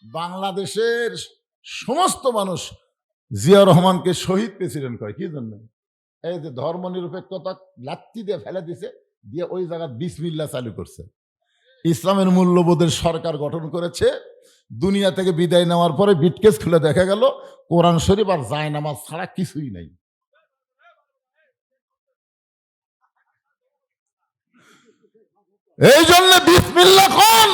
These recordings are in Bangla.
বাংলাদেশের সমস্ত মানুষ জিয়া রহমানকে শহীদ প্রেসিডেন্ট কয় কি জন্য? এই যে ধর্ম নিরপেক্ষতা লাত্তি দিয়ে ফেলে দিছে, দিয়ে ওই জায়গায় বিসমিল্লাহ চালু করছে। ইসলামের মূল্যবোধের সরকার গঠন করেছে। দুনিয়া থেকে বিদায় নেওয়ার পরে বিটকেস খুলে দেখা গেল কোরআন শরীফ আর জায়নামাজ ছাড়া কিছুই নাই। এই জন্য বিসমিল্লাহ কোন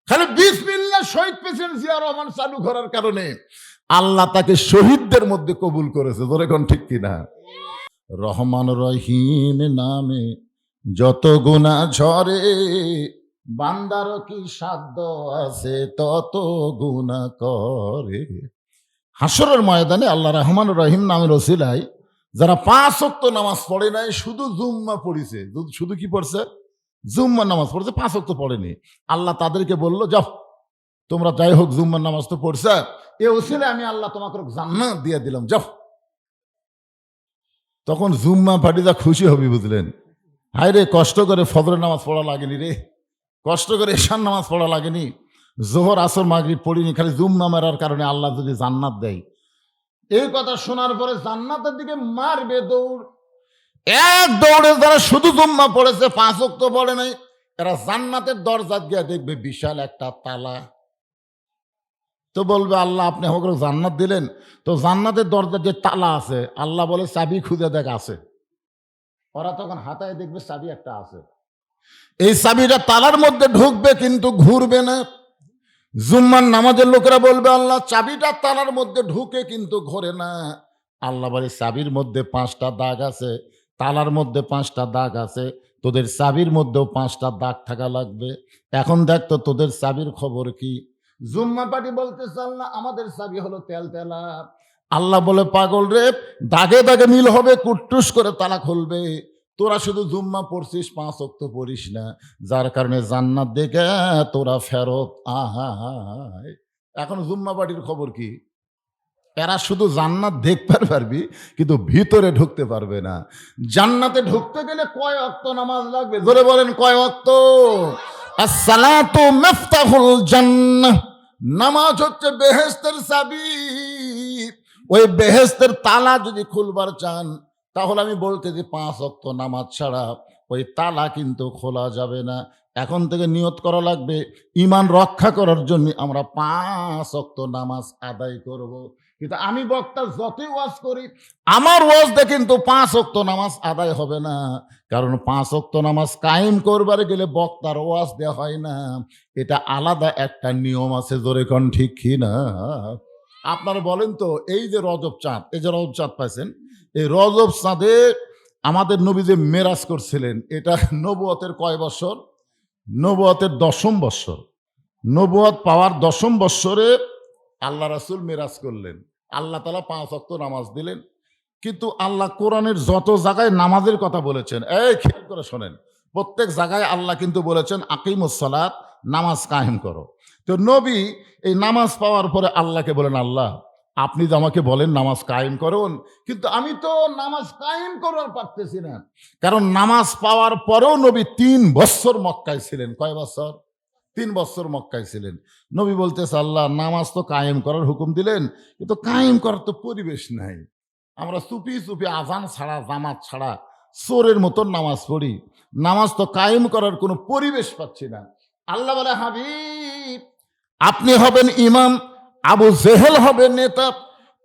খালি বিসমিল্লাহ শহীদ প্রেসিডেন্ট জিয়া রহমান চালু করার কারণে আল্লাহ তাকে শহীদদের মধ্যে কবুল করেছে। ধরে কোন ঠিক কিনা? রহমান রহিম নামে যত গুনাহ ঝরে, বান্দার কি সাধ্য আছে তত গুনাহ করে। হাসরের ময়দানে আল্লাহ রহমান রহিম নামের ওসিলায় যারা 5 ওয়াক্ত নামাজ পড়ে নাই, শুধু জুম্মা পড়িছে, শুধু কি পড়ছে? জুম্মার নামাজ পড়ছে, 5 ওয়াক্ত পড়েনি। আল্লাহ তাদেরকে বলল, যাও তোমরা যাই হোক জুম্মার নামাজ তো পড়ছে, এ ওসিলায় আমি আল্লাহ তোমাকে জান্নাত দিয়ে দিলাম, যাও। তখন জুম্মা পার্টিরা খুশি হবি, বুঝলেন? হায় রে, কষ্ট করে ফজরের নামাজ পড়া লাগেনি রে, কষ্ট করে ঈশার নামাজ পড়া লাগেনি, জোহর আসর মাগরিব পড়িনি, খালি জুম্মা মারার কারণে আল্লাহ যদি জান্নাত দেয়। এই কথা শোনার পরে জান্নাতের দিকে মারবে দৌড়। এক দৌড়ে যারা শুধু জুম্মা পড়েছে, 5 ওয়াক্ত পড়ে নাই, এরা জান্নাতের দরজা গিয়ে দেখবে বিশাল একটা তালা। তো বলবে, আল্লাহ আপনি আমাকে জান্নাত দিলেন, তো জান্নাতের দরজা যে তালা আছে, আল্লাহ বলে চাবি খুঁজে দেখ আছে। ওরা তখন হাতায় দেখবে চাবি একটা আছে। এই চাবিটা তালার মধ্যে ঢুকবে কিন্তু ঘুরবে না। জুম্মার নামাজের লোকেরা বলবে, আল্লাহ চাবিটা তালার মধ্যে ঢুকে কিন্তু ঘোরে না। আল্লাহ বলে, চাবির মধ্যে 5টা দাগ আছে, তালার মধ্যে 5টা দাগ আছে, তোদের চাবির মধ্যেও 5টা দাগ থাকা লাগবে। এখন দেখ তো তোদের চাবির খবর কি? জুম্মা পার্টি বলতেছে, আল্লাহ আমাদের চাবি হলো তেলতেলা। আল্লাহ বলে, পাগল রে, দাগে দাগে মিল হবে, কুট্টুস করে তালা খুলবে। তোরা শুধু জুম্মা পড়ছিস, 5 ওয়াক্ত পড়িস না, যার কারণে জান্নাত দেখে তোরা ফেরত আহায়। এখন জুম্মা পার্টির খবর কি? এরা শুধু জান্নাত দেখতে পারবি কিন্তু ভিতরে ঢুকতে পারবে না। জান্নাতে ঢুকতে গেলে কয় ওয়াক্ত নামাজ লাগবে? জোরে বলেন, কয় ওয়াক্ত? আসসালাতু মিফতাহুল জান্নাহ। নামাজ হচ্ছে বেহেশতের চাবি। ওই বেহেশতের তালা যদি খুলবার চান, তাহলে আমি বলতেছি 5 ওয়াক্ত নামাজ ছাড়া ওই তালা কিন্তু খোলা যাবে না। এখন থেকে নিয়ত করা লাগবে, ঈমান রক্ষা করার জন্য আমরা 5 ওয়াক্ত নামাজ আদায় করব। কিন্তু আমি বক্তা যতই ওয়াজ করি, আমার ওয়াজে কিন্তু 5 ওয়াক্ত নামাজ আদায় হবে না। কারণ 5 ওয়াক্ত নামাজ কায়েম করবার গেলে বক্তার ওয়াজ দেওয়া হয় না, এটা আলাদা একটা নিয়ম আছে। জোরে কোন ঠিক কি না? আপনারা বলেন তো, এই যে রজব চাঁদ, এই যে রজব চাঁদ পাইছেন, এই রজব চাঁদে আমাদের নবী যে মেরাজ করছিলেন, এটা নবুয়তের কয় বছর? নবুয়তের 10ম বৎসর। নবুয়ত পাওয়ার 10ম বৎসরে আল্লাহ রাসূল মেরাজ করলেন। আল্লাহ তাআলা 5 ওয়াক্ত নামাজ দিলেন। কিন্তু আল্লাহ কোরআনের যত জায়গায় নামাজের কথা বলেছেন, এই খেয়াল করে শোনেন, প্রত্যেক জায়গায় আল্লাহ কিন্তু বলেছেন আকিমুস সালাত, নামাজ কায়েম করো। তো নবী এই নামাজ পাওয়ার পরে আল্লাহকে বলেন, আল্লাহ আপনি তো আমাকে বলেন নামাজ কায়েম করুন, কিন্তু আমি তো নামাজ কায়েম করার পারতেছি না। কারণ নামাজ পাওয়ার পরেও নবী 3 বছর মক্কায় ছিলেন। কয় বছর? 3 বছর মক্কায় ছিলেন। নবী বলতেছে, আল্লাহ নামাজ তো কায়েম করার হুকুম দিলেন, কিন্তু কায়েম করার তো পরিবেশ নাই। আমরা চুপি চুপি আজান ছাড়া, জামাত ছাড়া চোরের মতন নামাজ পড়ি, নামাজ তো কায়েম করার কোনো পরিবেশ পাচ্ছি না। আল্লাহ বলে, হাবিব আপনি হবেন ইমাম, আবু জেহেল হবে নেতা।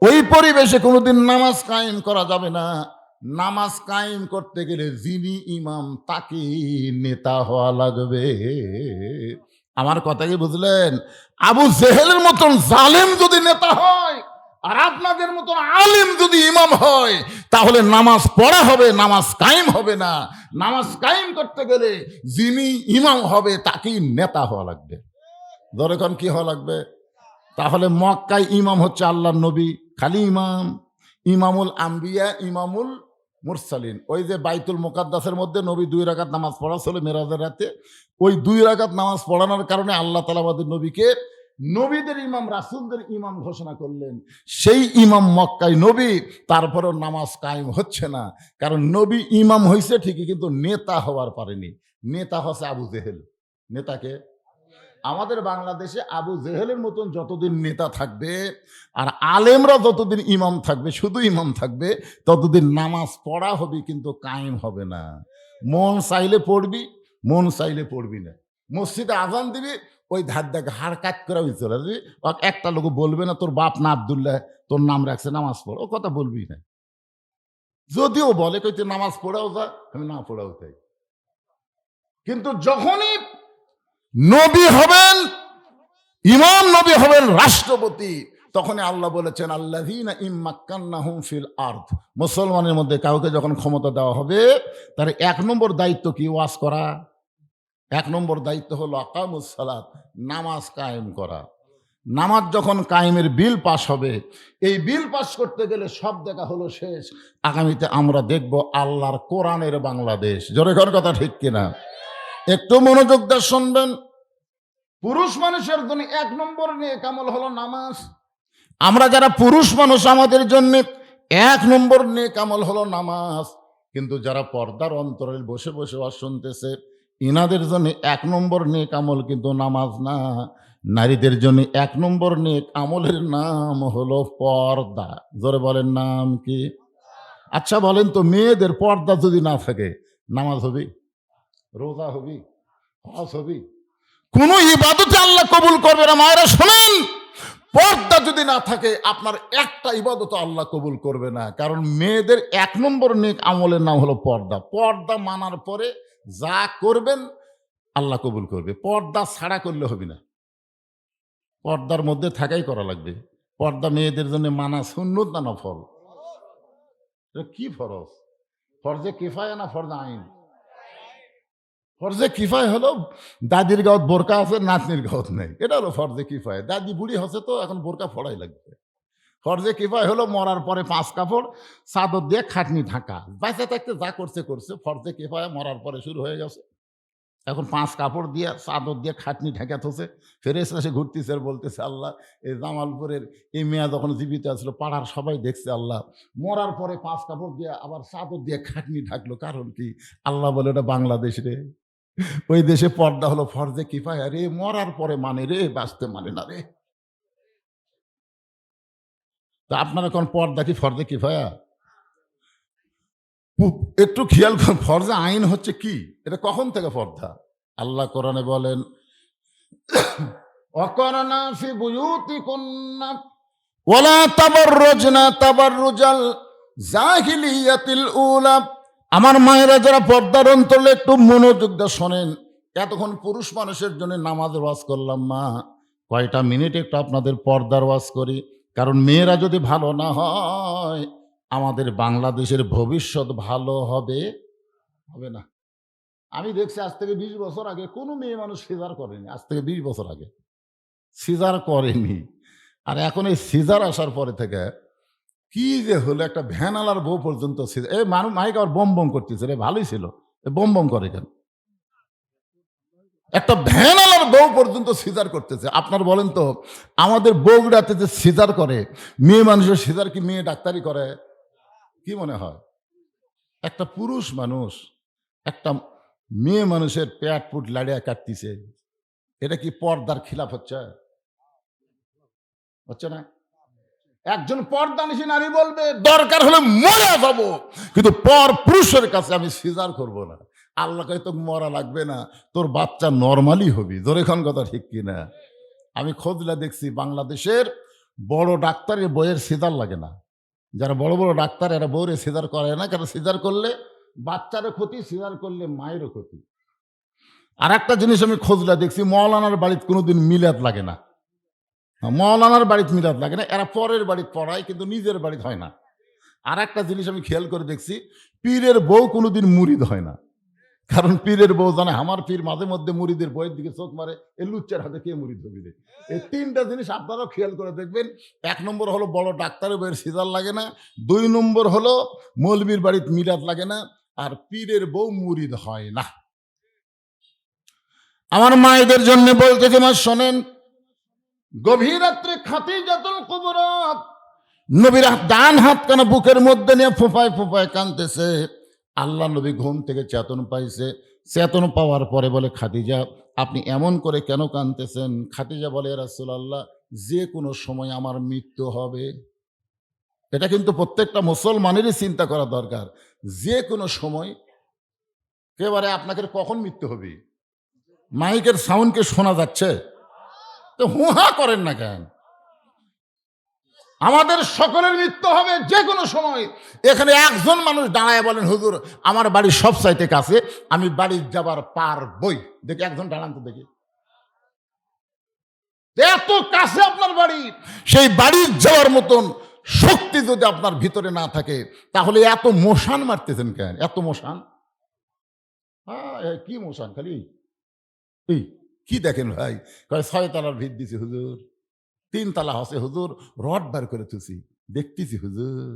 ওই পরিবেশে কোনোদিন নামাজ কায়েম করা যাবে না। নামাজ কায়েম করতে গেলে যিনি ইমাম তাকে নেতা হওয়া লাগবে। আমার কথা কি বুঝলেন? আবু জেহেলের মতন জালেম যদি নেতা হয় আর আপনাদের মতন আলিম যদি ইমাম হয়, তাহলে নামাজ পড়া হবে, নামাজ কায়েম হবে না। নামাজ কায়েম করতে গেলে যিনি ইমাম হবে তাকেই নেতা হওয়া লাগবে। দরকার কি হওয়া লাগবে? তাহলে মক্কায় ইমাম হচ্ছে আল্লাহর নবী, খালি ইমাম, ইমামুল আম্বিয়া, ইমামুল মুরসালিন। ওই যে বাইতুল মুকাদ্দাসের মধ্যে নবী 2 রাকাত নামাজ পড়াছিল মেরাজের রাতে, ওই 2 রাকাত নামাজ পড়ানোর কারণে আল্লাহ তাআলা আমাদের নবীকে নবীদের ইমাম, রাসূলদের ইমাম ঘোষণা করলেন। সেই ইমাম মক্কায় নবী, তারপরেও নামাজ কায়েম হচ্ছে না। কারণ নবী ইমাম হয়েছে ঠিকই, কিন্তু নেতা হওয়ার পারেনি। নেতা হচ্ছে আবু জেহেল। নেতাকে আমাদের বাংলাদেশে আবু জেহেলের মতন যতদিন নেতা থাকবে আর আলেমরা যতদিন ইমাম থাকবে, শুধু ইমাম থাকবে, ততদিন নামাজ পড়া হবে কিন্তু কায়েম হবে না। মন চাইলে পড়বি, মন চাইলে পড়বি না। মসজিদে আজান দিবি, ওই ধার দেখে হাড় কাট করে ওই চলে যাবি। একটা লোক বলবে না তোর বাপ না আব্দুল্লাহ, তোর নাম রাখছে নামাজ পড়, ও কথা বলবি না। যদিও বলে কইতে নামাজ পড়াও যা, আমি না পড়াও তাই। কিন্তু যখনই নবী হবেন, ইমাম নবী হবেন, রাষ্ট্রপতি, তখনই আল্লাহ বলেছেন আল্লাযীনা ইম্মাক্কান্নাহুম ফিল আরদ, মুসলমানের মধ্যে কাউকে যখন ক্ষমতা দেওয়া হবে তার 1 নম্বর দায়িত্ব কি? ওয়াজ করা। 1 নম্বর দায়িত্ব হলো আকামুস সালাত, নামাজ কায়েম করা। নামাজ যখন কায়েমের বিল পাস হবে, এই বিল পাস করতে গেলে সব দেখা হলো শেষ। আগামীতে আমরা দেখব আল্লাহর কোরআনের বাংলাদেশ। জোরে ঘর কথা ঠিক কিনা? একটু মনোযোগ দিয়ে শুনবেন। পুরুষ মানুষের জন্য 1 নম্বর নেক আমল হলো নামাজ। আমরা যারা পুরুষ মানুষ, আমাদের জন্য 1 নম্বর নেক আমল হলো নামাজ। কিন্তু যারা পর্দার অন্তরালে বসে বসে ওয়াজ শুনতেছে, ইনাদের জন্য 1 নম্বর নেক আমল কিন্তু নামাজ না। নারীদের জন্য 1 নম্বর নেক আমলের নাম হলো পর্দা। জোরে বলেন, নাম কি? আচ্ছা বলেন তো, মেয়েদের পর্দা যদি না থাকে, নামাজ হবে, রোজা হবে, হজ হবে, কোন ইবাদতে আল্লাহ কবুল করবে না। মায়েরা শোনেন, পর্দা যদি না থাকে আপনার একটা ইবাদত আল্লাহ কবুল করবে না। কারণ মেয়েদের 1 নম্বর নেক আমলের নাম হলো পর্দা। পর্দা মানার পরে যা করবেন আল্লাহ কবুল করবে। পর্দা ছাড়া করলে হবে না, পর্দার মধ্যে থাকাই করা লাগবে। পর্দা মেয়েদের জন্য মানা সুন্নত না নফল? কি ফরজ? ফরজে কিফায়া না ফরজে আইন? ফরজে কিফায়া হলো দাদির গাঁত বোরকা আছে, নাতনির গাঁত নেই, এটা হলো ফরজে কিফায়া। দাদি বুড়ি হচ্ছে তো এখন বোরকা ফড়াই লাগবে। ফরজে কিফায়া হলো মরার পরে 5 কাপড় চাদর দিয়ে খাটনি ঢাকা, বাঁচা থাকতে যা করছে করছে। ফরজে কিফায়া মরার পরে শুরু হয়ে গেছে। এখন 5 কাপড় দিয়ে চাদর দিয়ে খাটনি ঢাকা থছে। ফেরেশতা এসে ঘুরতেছে আর বলতেছে, আল্লাহ, এই জামালপুরের এই মেয়া যখন জীবিত আসলো পাড়ার সবাই দেখছে, আল্লাহ মরার পরে 5 কাপড় দিয়ে আবার চাদর দিয়ে খাটনি ঢাকলো, কারণ কি? আল্লাহ বলে, ওটা বাংলাদেশ রে, ওই দেশে পর্দা হলো ফরজে কিফায়া রে, মরার পরে মানে রে, বাঁচতে মানে না রে। তা আপনারা কোন পর্দা কি ফরজে কিফায়া? একটু খেয়াল করুন, ফরজে আইন হচ্ছে কি? এটা কখন থেকে পর্দা? আল্লাহ কোরআনে বলেন, ওয়াকারনা ফি বুয়ুতিকুন্না ওয়ালা তাবাররুজনা তাবাররুজাল জাহিলিয়াতিল উলা। আমার মায়েরা যারা পর্দার অন্তরে একটু মনোযোগ দিয়ে শোনেন। এতক্ষণ পুরুষ মানুষের জন্য নামাজের ওয়াজ করলাম, মা কয়টা মিনিট একটু আপনাদের পর্দার ওয়াজ করি। কারণ মেয়েরা যদি ভালো না হয়, আমাদের বাংলাদেশের ভবিষ্যৎ ভালো হবে হবে না। আমি দেখছি আজ থেকে 20 বছর আগে কোনো মেয়ে মানুষ সিজার করেনি। আজ থেকে 20 বছর আগে সিজার করেনি। আর এখন এই সিজার আসার পরে থেকে কি যে হলো, একটা ভ্যানালার বউ পর্যন্ত সিজার। এই মানুষ মাইক আবার বম বম করতেছে রে, ভালোই ছিল, বম বম করে কেন? একটা ভ্যানালার বউ পর্যন্ত সিজার করতেছে। আপনার বলেন তো, আমাদের বউগুড়াতে যে সিজার করে, মেয়ে মানুষের সিজার কি মেয়ে ডাক্তারি করে? কি মনে হয়? একটা পুরুষ মানুষ একটা মেয়ে মানুষের পেট পুট লাড়িয়া কাটতিছে, এটা কি পর্দার খিলাফ হচ্ছে? হচ্ছে না? একজন পর্দানিশী নারী বলবে, দরকার হলে মরে যাবো, কিন্তু পর পুরুষের কাছে আমি সিজার করব না। আল্লাহ কয়, তো মরা লাগবে না, তোর বাচ্চা নর্মালি হবি। ধরেখন কথা ঠিক কিনা? আমি খোঁজলা দেখছি, বাংলাদেশের বড় ডাক্তারের বইয়ের সিজার লাগে না। যারা বড় বড় ডাক্তার এরা বউরে সিজার করে না, কারণ সিজার করলে বাচ্চারও ক্ষতি, সিজার করলে মায়েরও ক্ষতি। আর একটা জিনিস আমি খোঁজলা দেখছি, মৌলানার বাড়িতে কোনোদিন মিলাদ লাগে না। মৌলানার বাড়িতে মিলাদ লাগে না, এরা পরের বাড়িতে পড়ায়, কিন্তু নিজের বাড়িতে হয় না। আর একটা জিনিস আমি খেয়াল করে দেখছি, পীরের বউ কোনোদিন মুরিদ হয় না। কারণ পীরের বউ জানে আমার পীর মাঝে মধ্যে মুরিদের বইয়ের দিকে চোখ মারে, এ লুচ্চার হাতে কে মুরিদ হবি রে। এই 3টা জিনিস আপনারাও খেয়াল করে দেখবেন। 1 নম্বর হলো বড় ডাক্তারের বইয়ের সিজার লাগে না, 2 নম্বর হলো মৌলবীর বাড়িতে মিলাদ লাগে না, আর পীরের বউ মুরিদ হয় না। আমার মায়েদের জন্য বলতেছে, মা শোনেন, গভীর রাত্রে খাদিজাতুল কুবরা নবীর ডান হাত কানা বুকের মধ্যে নিয়ে ফোঁপায় ফোঁপায় কাঁদতেছে। আল্লাহ নবী ঘুম থেকে চেতন পাইছে। চেতন পাওয়ার পরে বলে, খাদিজা আপনি এমন করে কেন কাঁদতেছেন? খাদিজা বলে, ইয়া রাসূলুল্লাহ, যে কোনো সময় আমার মৃত্যু হবে। এটা কিন্তু প্রত্যেকটা মুসলমানেরই চিন্তা করা দরকার। যে কোনো সময় একেবারে আপনাকে কখন মৃত্যু হবে? মাইকের সাউন্ড কি শোনা যাচ্ছে? তো হুহা করেন না কেন? আমাদের সকলের মৃত্যু হবে যে কোনো সময়। এখানে একজন মানুষ দাঁড়ায় বলেন, হুজুর আমার বাড়ি সব চাইতে কাছে, আমি বাড়ি যাবার পারবই। দেখি একজন দাঁড়ান তো দেখি। এত কাছে আপনার বাড়ি, সেই বাড়ি যাওয়ার মতন শক্তি যদি আপনার ভিতরে না থাকে, তাহলে এত মশান মারতেছেন কেন? এত মশান, কি মশান খালি এই কি দেখেন ভাই? কয় 6 তলার ভিত দিছি হুজুর, 3 তলা হসে হুজুর, রড বার করে তুছি, দেখতেছি হুজুর।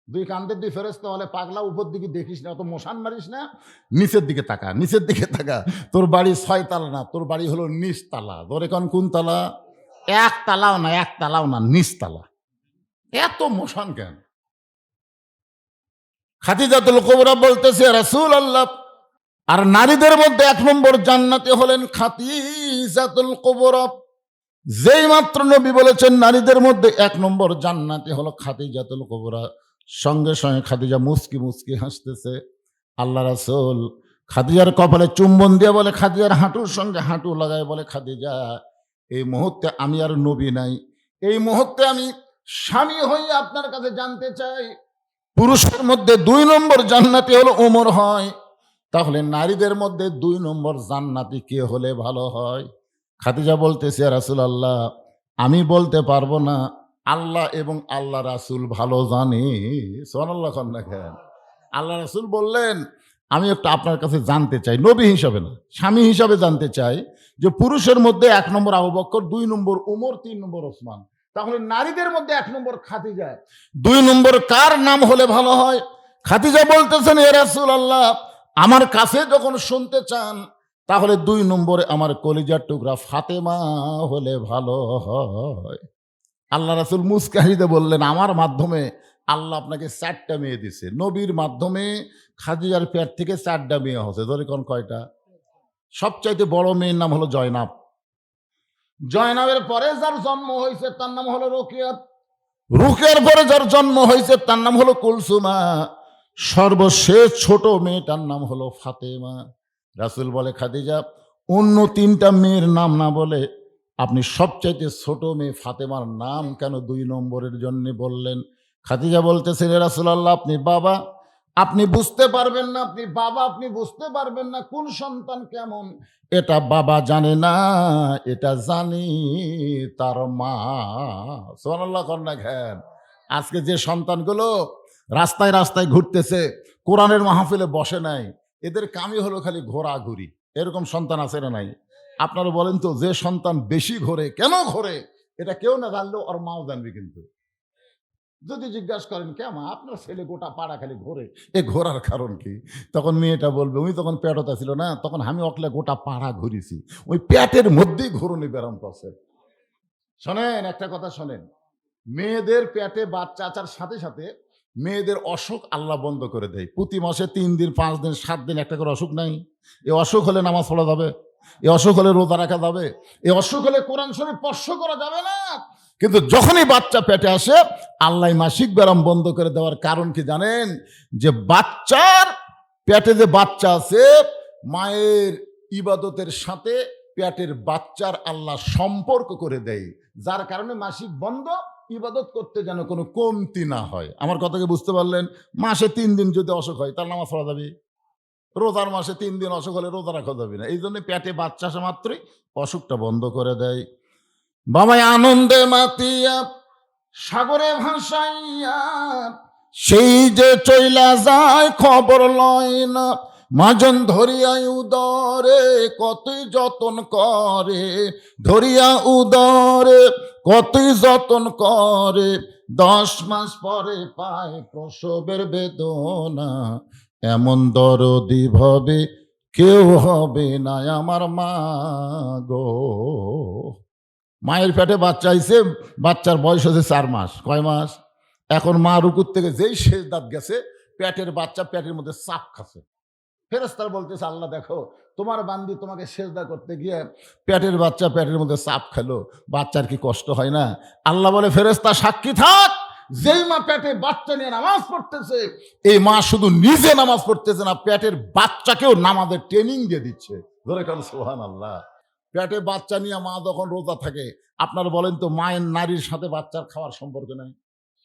2 কান্দের দিয়ে ফেরেশতা বলে, পাগলা উপর দিকে দেখিস না, অত মশান মারিস না, নিচের দিকে তাকা, নিচের দিকে তাকা। তোর বাড়ি 6 তালা না, তোর বাড়ি হলো নিচতলা। ধরে কোন তালা? 1 তালাও না, 1 তালাও না, নিচতলা। এত মশান কেন? খাদিজাতুল কুবরা বলতেছে, রাসূলুল্লাহ, আর নারীদের মধ্যে 1 নম্বর জান্নাতে হলেন খাদিজাতুল কুবরা। যেই মাত্র নবী বলেছেন নারীদের মধ্যে 1 নম্বর জান্নাতে হলো খাদিজাতুল কুবরা, সঙ্গে সঙ্গে খাদিজা মুস্কি মুস্কি হাসতেছে। আল্লাহ রাসূল খাদিজার কপালে চুম্বন দিয়ে বলে, খাদিজার হাঁটুর সঙ্গে হাঁটু লাগায় বলে, খাদিজা, এই মুহূর্তে আমি আর নবী নাই, এই মুহূর্তে আমি স্বামী হয়ে আপনার কাছে জানতে চাই, পুরুষের মধ্যে 2 নম্বর জান্নাতি হলো ওমর হয়, তাহলে নারীদের মধ্যে 2 নম্বর জান্নাতি কে হলে ভালো হয়? খাদিজা বলতেছে, রাসূলুল্লাহ, আমি বলতে পারবো না, আল্লাহ এবং আল্লাহ রাসূল ভালো জানে। সুবহানাল্লাহ কন না কেন? আল্লাহ রাসূল বললেন, আমি একটু আপনার কাছে জানতে চাই, নবী হিসাবে না, স্বামী হিসাবে জানতে চাই, যে পুরুষের মধ্যে 1 নম্বর আবু বকর, 2 নম্বর উমর, 3 নম্বর ওসমান, তাহলে নারীদের মধ্যে 1 নম্বর খাদিজা, 2 নম্বর কার নাম হলে ভালো হয়? খাদিজা বলতেছেন, ইয়া রাসূলুল্লাহ, আমার কাছে যখন শুনতে চান, তাহলে 2 নম্বরে আমার কলিজার টুকরা ফাতেমা হলে ভালো হয়। আল্লাহ রাসূল মুস্কি হাসিতে বললেন, আমার মাধ্যমে আল্লাহ আপনাকে 4টা মেয়ে দিছে। নবীর মাধ্যমে খাদিজার পেট থেকে 4টা মেয়ে হচ্ছে। ধরে কোন কয়টা? সবচাইতে বড় মেয়ের নাম হলো জয়নাব। জয়নাবের পরে যার জন্ম হয়েছে তার নাম হলো রোকেয়া। রোকেয়ার পরে যার জন্ম হয়েছে তার নাম হলো কুলসুমা। সর্বশেষ ছোট মেয়েটার নাম হলো ফাতেমা। রাসূল বলে, খাদিজা, অন্য 3টা মেয়ের নাম না বলে আপনি সবচাইতে ছোট মেয়ে ফাতেমার নাম কেন 2 নম্বরের জন্য বললেন? খাদিজা বলতেছেন, ইয়া রাসূলুল্লাহ, আপনি বাবা, আপনি বুঝতে পারবেন না, আপনি বাবা, আপনি বুঝতে পারবেন না কোন সন্তান কেমন, এটা বাবা জানে না, এটা জানি তার মা। সুবহানাল্লাহ কন না কেন? আজকে যে সন্তানগুলো রাস্তায় রাস্তায় ঘুরতেছে, কোরআনের মাহফিলে বসে নাই, এদের কামই হলো খালি ঘোরাঘুরি। এরকম সন্তান আছে না নাই? আপনারা বলেন তো, যে সন্তান বেশি ঘোরে, কেন ঘোরে? এটা কেউ না জানলেও ওর মাও জানবে। কিন্তু যদি জিজ্ঞাসা করেন, কেমন আপনার ছেলে গোটা পাড়া খালি ঘোরে, এ ঘোরার কারণ কি? তখন মেয়েটা বলবে, ওই তখন পেটতা ছিল না, তখন আমি অকলে গোটা পাড়া ঘুরিছি, ওই পেটের মধ্যেই ঘুরনি ব্যারাম করছে। শোনেন, একটা কথা শোনেন, মেয়েদের পেটে বাচ্চা আসার সাথে সাথে মেয়েদের অসুখ আল্লাহ বন্ধ করে দেয়। প্রতি মাসে 3 দিন, 5 দিন, 7 দিন একটা করে অসুখ নাই? এই অসুখ হলে নামাজ পড়া যাবে? এই অসুখ হলে রোজা রাখা যাবে? এই অসুখ হলে কোরআন শরীফ স্পর্শ করা যাবে না। কিন্তু যখনই বাচ্চা পেটে আসে, আল্লাহ মাসিক ব্যারাম বন্ধ করে দেওয়ার কারণ কি জানেন? যে বাচ্চার পেটে যে বাচ্চা আছে, মায়ের ইবাদতের সাথে পেটের বাচ্চার আল্লাহ সম্পর্ক করে দেয়, যার কারণে মাসিক বন্ধ, ইবাদত করতে যেন কোনো কমতি না হয়। আমার কথাকে বুঝতে পারলেন? মাসে 3 দিন যদি অসুখ হয়, তার নামাজ পড়া যাবে? রোজার মাসে 3 দিন অসুখ হলে রোজা রাখা যাবে না। এই জন্য পেটে বাচ্চা আসা মাত্রই অসুখটা বন্ধ করে দেয়। বাবাই আনন্দে মাতিয়া সাগরে ভাসাইয়া, সেই যে চইলা যায় খবর লয় না, মাজন ধরিয়াই উদরে কতই যতন করে, ধরিয়া উদরে কতই যতন করে, 10 মাস পরে পায় প্রসবের বেদনা, এমন দরদি ভবে কেউ হবে না আমার মা গো। মায়ের পেটে বাচ্চা আইছে, বাচ্চার বয়স হচ্ছে 4 মাস। কয় মাস? এখন মা রুকুর থেকে যেই শেষ দাঁত গেছে, পেটের বাচ্চা পেটের মধ্যে চাপ খাচ্ছে। ফেরেশতারা বলতেছে, আল্লাহ দেখো তোমার বান্দি তোমাকে সেজদা করতে গিয়ে পেটের বাচ্চা পেটের মধ্যে চাপ খেলো, বাচ্চার কি কষ্ট হয় না? আল্লাহ বলে, ফেরেশতা সাক্ষী থাক, যেই মা পেটে বাচ্চা নিয়ে নামাজ পড়তেছে, এই মা শুধু নিজে নামাজ পড়তেছে না, পেটের বাচ্চাকেও নামাজের ট্রেনিং দিয়ে দিচ্ছে। ধরে কারণ সুবহানাল্লাহ। পেটে বাচ্চা নিয়ে মা যখন রোজা থাকে, আপনারা বলেন তো, মায়ের নারীর সাথে বাচ্চার খাওয়ার সম্পর্ক নাই,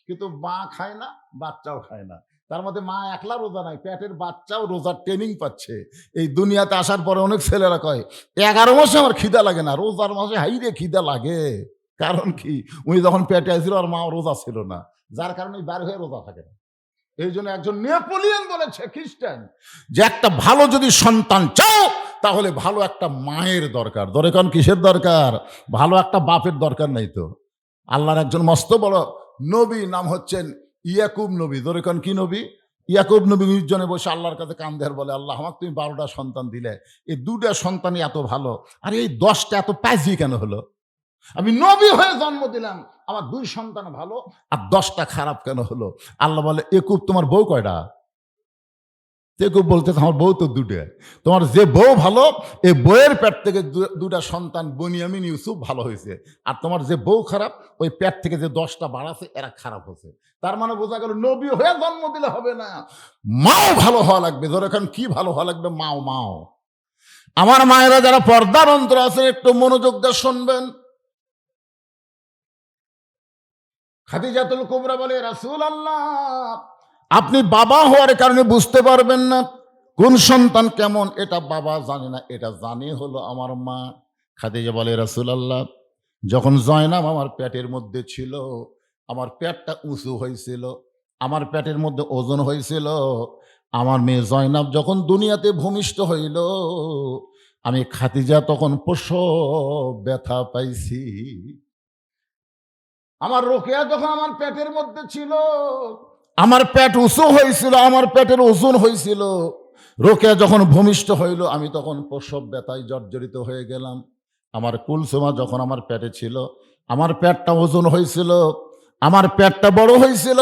কিন্তু মা খায় না, বাচ্চাও খায় না। তার মধ্যে মা একলা রোজা নাই, পেটের বাচ্চাও রোজার ট্রেনিং পাচ্ছে। এই দুনিয়াতে আসার পরে অনেক ছেলেরা কয় 11 মাসে আমার খিদা লাগে না, রোজার মাসে হাইরে খিদা লাগে। কারণ কি, উনি যখন পেটে আসছিল আর মা রোজা ছিল না, যার কারণে বার হয়ে রোজা থাকে না। এই জন্য একজন নেপোলিয়ন বলেছে, খ্রিস্টান, যে একটা ভালো যদি সন্তান চাও তাহলে ভালো একটা মায়ের দরকার। দরকার কিসের দরকার? ভালো একটা বাপের দরকার নাই তো। আল্লাহর একজন মস্ত বড় নবী, নাম হচ্ছেন ইয়াকুব নবী। দরকার কি নবী? ইয়াকুব নবী নির্জনে বসে আল্লাহর কাছে কান দেয়ার বলে, আল্লাহ আমাকে তুমি 12টা সন্তান দিলে, এই 2টা সন্তানই এত ভালো, আর এই 10টা এত পাইজি কেন হলো? আমি নবী হয়ে জন্ম দিলাম, আমার 2 সন্তান ভালো আর 10টা খারাপ কেন হলো? আল্লাহ বলে, একুব তোমার বউ কয়টা? একুব বলতে, আমার বউ তো 2টা। তোমার যে বউ ভালো, এই বউয়ের পেট থেকে 2টা সন্তান বনিয়ামিন ইউসুফ ভালো হয়েছে, আর তোমার যে বউ খারাপ, ওই পেট থেকে যে 10টা বাড়াছে এরা খারাপ হয়েছে। তার মানে বোঝা গেল নবী হয়ে জন্ম দিলে হবে না, মাও ভালো হওয়া লাগবে। ধরো এখন কি ভালো হওয়া লাগবে? মাও। মাও আমার মায়েরা যারা পর্দার অন্তর আছেন, একটু মনোযোগ দিয়ে শুনবেন। খাদিজাতুল কুবরা বলে, রাসূলুল্লাহ, আপনি বাবা হওয়ার কারণে বুঝতে পারবেন না কোন সন্তান কেমন, এটা বাবা জানে না, এটা জানে হলো আমার মা। খাদিজা বলে, রাসূলুল্লাহ, যখন জয়নাব আমার পেটের মধ্যে ছিল, আমার পেটটা উঁচু হয়েছিল, আমার পেটের মধ্যে ওজন হয়েছিল। আমার মেয়ে জয়নাব যখন দুনিয়াতে ভূমিষ্ঠ হইল, আমি খাদিজা তখন প্রসব ব্যথা পাইছি। আমার রোকেয়া যখন আমার পেটের মধ্যে ছিল, আমার পেট উঁচু হয়েছিল, আমার পেটের ওজন হয়েছিল। রোকেয়া যখন ভূমিষ্ঠ হইল, আমি তখন প্রসব ব্যথায় জর্জরিত হয়ে গেলাম। আমার কুলসুমা যখন আমার পেটে ছিল, আমার পেটটা ওজন হয়েছিল, আমার পেটটা বড় হয়েছিল।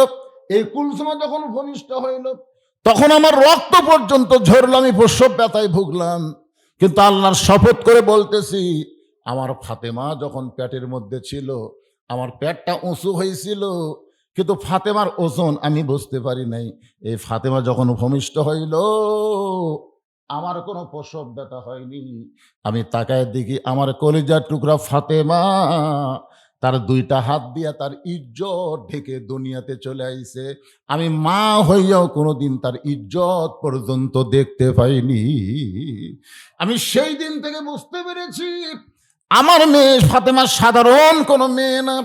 এই কুলসুমা যখন ভূমিষ্ঠ হইল, তখন আমার রক্ত পর্যন্ত ঝরল, আমি প্রসব ব্যথায় ভুগলাম। কিন্তু আল্লাহর শপথ করে বলতেছি, আমার ফাতেমা যখন পেটের মধ্যে ছিল, আমার পেটটা উঁচু হয়েছিল, কিন্তু ফাতেমার ওজন আমি বুঝতে পারি নাই। এই ফাতেমা যখন ভূমিষ্ঠ হইল, আমার কোনো প্রসব ব্যথা হয়নি। আমি তাকায় দেখি আমার কলিজার টুকরা ফাতেমা তার 2টা হাত দিয়া তার ইজ্জত ঢেকে দুনিয়াতে চলে আইছে। আমি মা হইয়াও কোনোদিন তার ইজ্জত পর্যন্ত দেখতে পাইনি। আমি সেই দিন থেকে বুঝতে পেরেছি, আমার মেয়ে ফাতেমা সাধারণ কোনো মেয়ে না।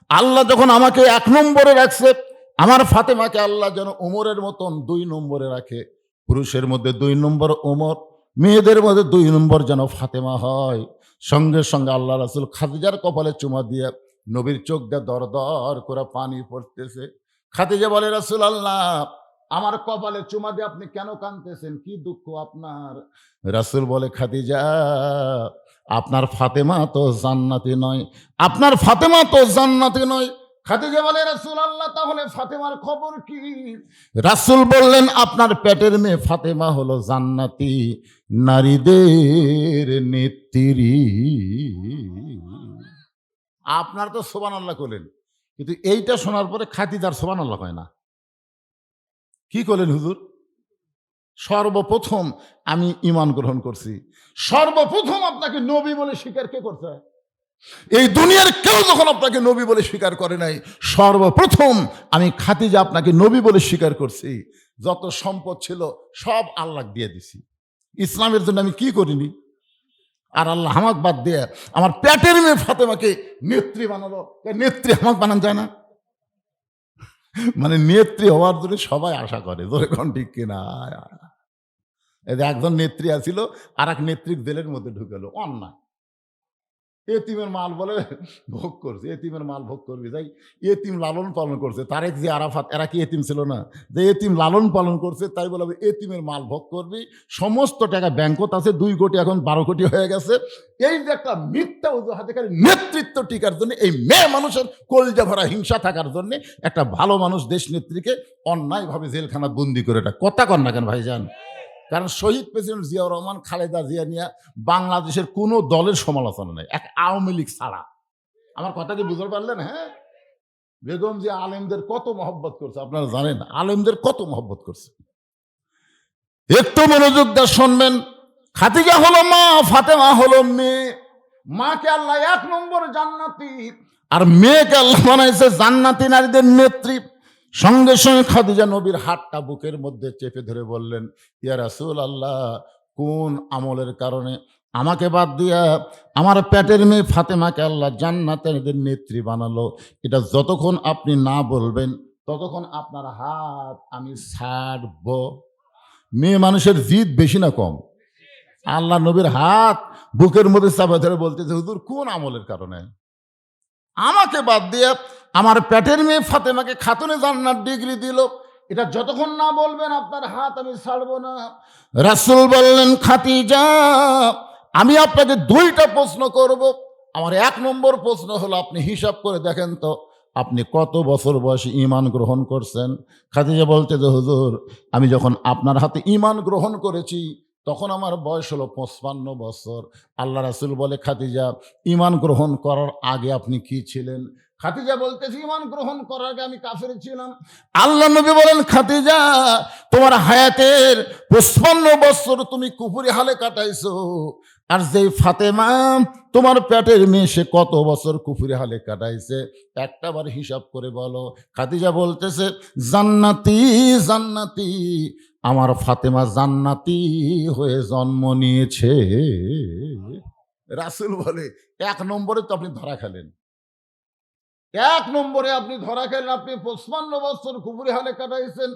আল্লাহ যখন আমাকে 1 নম্বরে রাখছে, আমার ফাতেমাকে আল্লাহ যেন ওমরের মতন 2 নম্বরে রাখে। পুরুষের মধ্যে 2 নম্বর ওমর, মেয়েদের মধ্যে 2 নম্বর যেন ফাতেমা হয়। সঙ্গে সঙ্গে আল্লাহ রাসূল খাদিজার কপালে চুমা দিয়ে নবীর চোখ দিয়ে দর দর করে পানি পড়তেছে। খাদিজা বলে, রাসূলুল্লাহ, আমার কপালে চুমা দিয়ে আপনি কেন কাঁদতেছেন? কি দুঃখ আপনার? রাসূল বলে, খাদিজা, আপনার ফাতেমা তো জান্নাতি নয়, আপনার ফাতেমা তো জান্নাতি নয়। খাদিজা বলে, রাসূলুল্লাহ, তাহলে ফাতেমার খবর কি? রাসূল বললেন, আপনার পেটের মেয়ে ফাতেমা হলো জান্নাতি, নারীদের নেত্রী। আপনার তো সুবহানাল্লাহ করলেন, কিন্তু এইটা শোনার পরে খাদিজার সুবহানাল্লাহ হয় না। কি করলেন হুজুর? সর্বপ্রথম আমি ঈমান গ্রহণ করছি। সর্বপ্রথম আপনাকে নবী বলে স্বীকার কে করছে? এই দুনিয়ার কেউ যখন আপনাকে নবী বলে স্বীকার করে নাই, সর্বপ্রথম আমি খাদিজা আপনাকে নবী বলে স্বীকার করছি। যত সম্পদ ছিল সব আল্লাহ দিয়ে দিছি। ইসলামের জন্য আমি কি করিনি? আর আল্লাহ আমাকে বাদ দিয়ে আমার পেটের মেয়ে ফাতেমাকে নেত্রী বানালো। নেত্রী আমাকে বানান যায় না? মানে নেত্রী হওয়ার জন্য সবাই আশা করে, ধরে কোন ঠিক কিনা? একজন নেত্রী আছিল, আর এক নেত্রীর জেলের মধ্যে ঢুকেলো, অন্যায়। এতিমের মাল বলে ভোগ করছে, এতিমের মাল ভোগ করবি, যাই এতিম লালন পালন করছে। তারেক যে আরাফাত, এরা কি এতিম ছিল না? যে এতিম লালন পালন করছে, তাই বলে এতিমের মাল ভোগ করবি। সমস্ত টাকা ব্যাংকত আছে, 2 কোটি, এখন 12 কোটি হয়ে গেছে। এই যে একটা মিথ্যা অজুহাতে নেতৃত্ব টিকার জন্য, এই মেয়ে মানুষের কলজা ভরা হিংসা থাকার জন্য একটা ভালো মানুষ দেশ নেত্রীকে অন্যায়ভাবে জেলখানা বন্দি করে, এটা কথা কন না কেন ভাইজান? কারণ শহীদ প্রেসিডেন্ট জিয়াউর রহমান, খালেদা জিয়া নিয়ে বাংলাদেশের কোনো দলের সমালোচনা নেই, এক আওয়ামী লীগ ছাড়া। আমার কথা কি বুঝতে পারলেন? হ্যাঁ, বেগম জিয়া আলেমদের কত মহব্বত করছে আপনারা জানেন, আলেমদের কত মহব্বত করছে। একটু মনোযোগ দিয়ে শুনবেন। খাদিজা হলো মা, ফাতেমা হলো মেয়ে। মাকে আল্লাহ 1 নম্বর জান্নাতি, আর মেয়েকে আল্লাহ বানাইছে জান্নাতি নারীদের নেত্রী। সঙ্গে সঙ্গে খাদিজা নবীর হাতটা বুকের মধ্যে চেপে ধরে বললেন, ইয়া রাসূলুল্লাহ, কোন আমলের কারণে আমাকে বাদ দিয়া আমার পেটের মেয়ে ফাতেমাকে আল্লাহ জান্নাতের নেত্রী বানালো? এটা যতক্ষণ আপনি না বলবেন ততক্ষণ আপনার হাত আমি ছাড়ব। মেয়ে মানুষের জিদ বেশি না কম? আল্লাহ নবীর হাত বুকের মধ্যে চাপা ধরে বলতেছে, হুজুর কোন আমলের কারণে আমাকে বাদ দিয়ে আমার পেটের মেয়ে ফাতেমাকে খাতুনে জান্নাত ডিগ্রি দিল? এটা যতক্ষণ না বলবেন আপনার হাত আমি ছাড়বো না। রাসূল বললেন, খাদিজা, আমি আপনাকে 2টা প্রশ্ন করব। আমার 1 নম্বর প্রশ্ন হলো, আপনি হিসাব করে দেখেন তো আপনি কত বছর বয়সে ঈমান গ্রহণ করছেন? খাদিজা বলতে যে, হুজুর, আমি যখন আপনার হাতে ঈমান গ্রহণ করেছি তখন আমার বয়স হলো 55 বছর। আল্লাহ রাসূল বলে, খাদিজা, ঈমান গ্রহণ করার আগে আপনি কি ছিলেন? খাদিজা বলতেছে, ঈমান গ্রহণ করার আগে আমি কাফের ছিলাম। আল্লাহ নবী বলেন, খাদিজা, তোমার হায়াতের 55 বছর তুমি কুফরি হালে কাটাইছো, আর যেই ফাতেমা তোমার পেটের মেয়ে, সে কত বছর কুফরি হালে কাটাইছে? একটাবার হিসাব করে বলো। খাদিজা বলতেছে, জান্নাতি জান্নাতি, আমার ফাতেমা জান্নাতি হয়ে জন্ম নিয়েছে। রাসূল বলে, 1 নম্বরে তো আপনি ধরা খেলেন। 1 নম্বরে আপনি ধরা খেলেন, আপনি 55 বছর কুফরি হালে কাটাইছেন,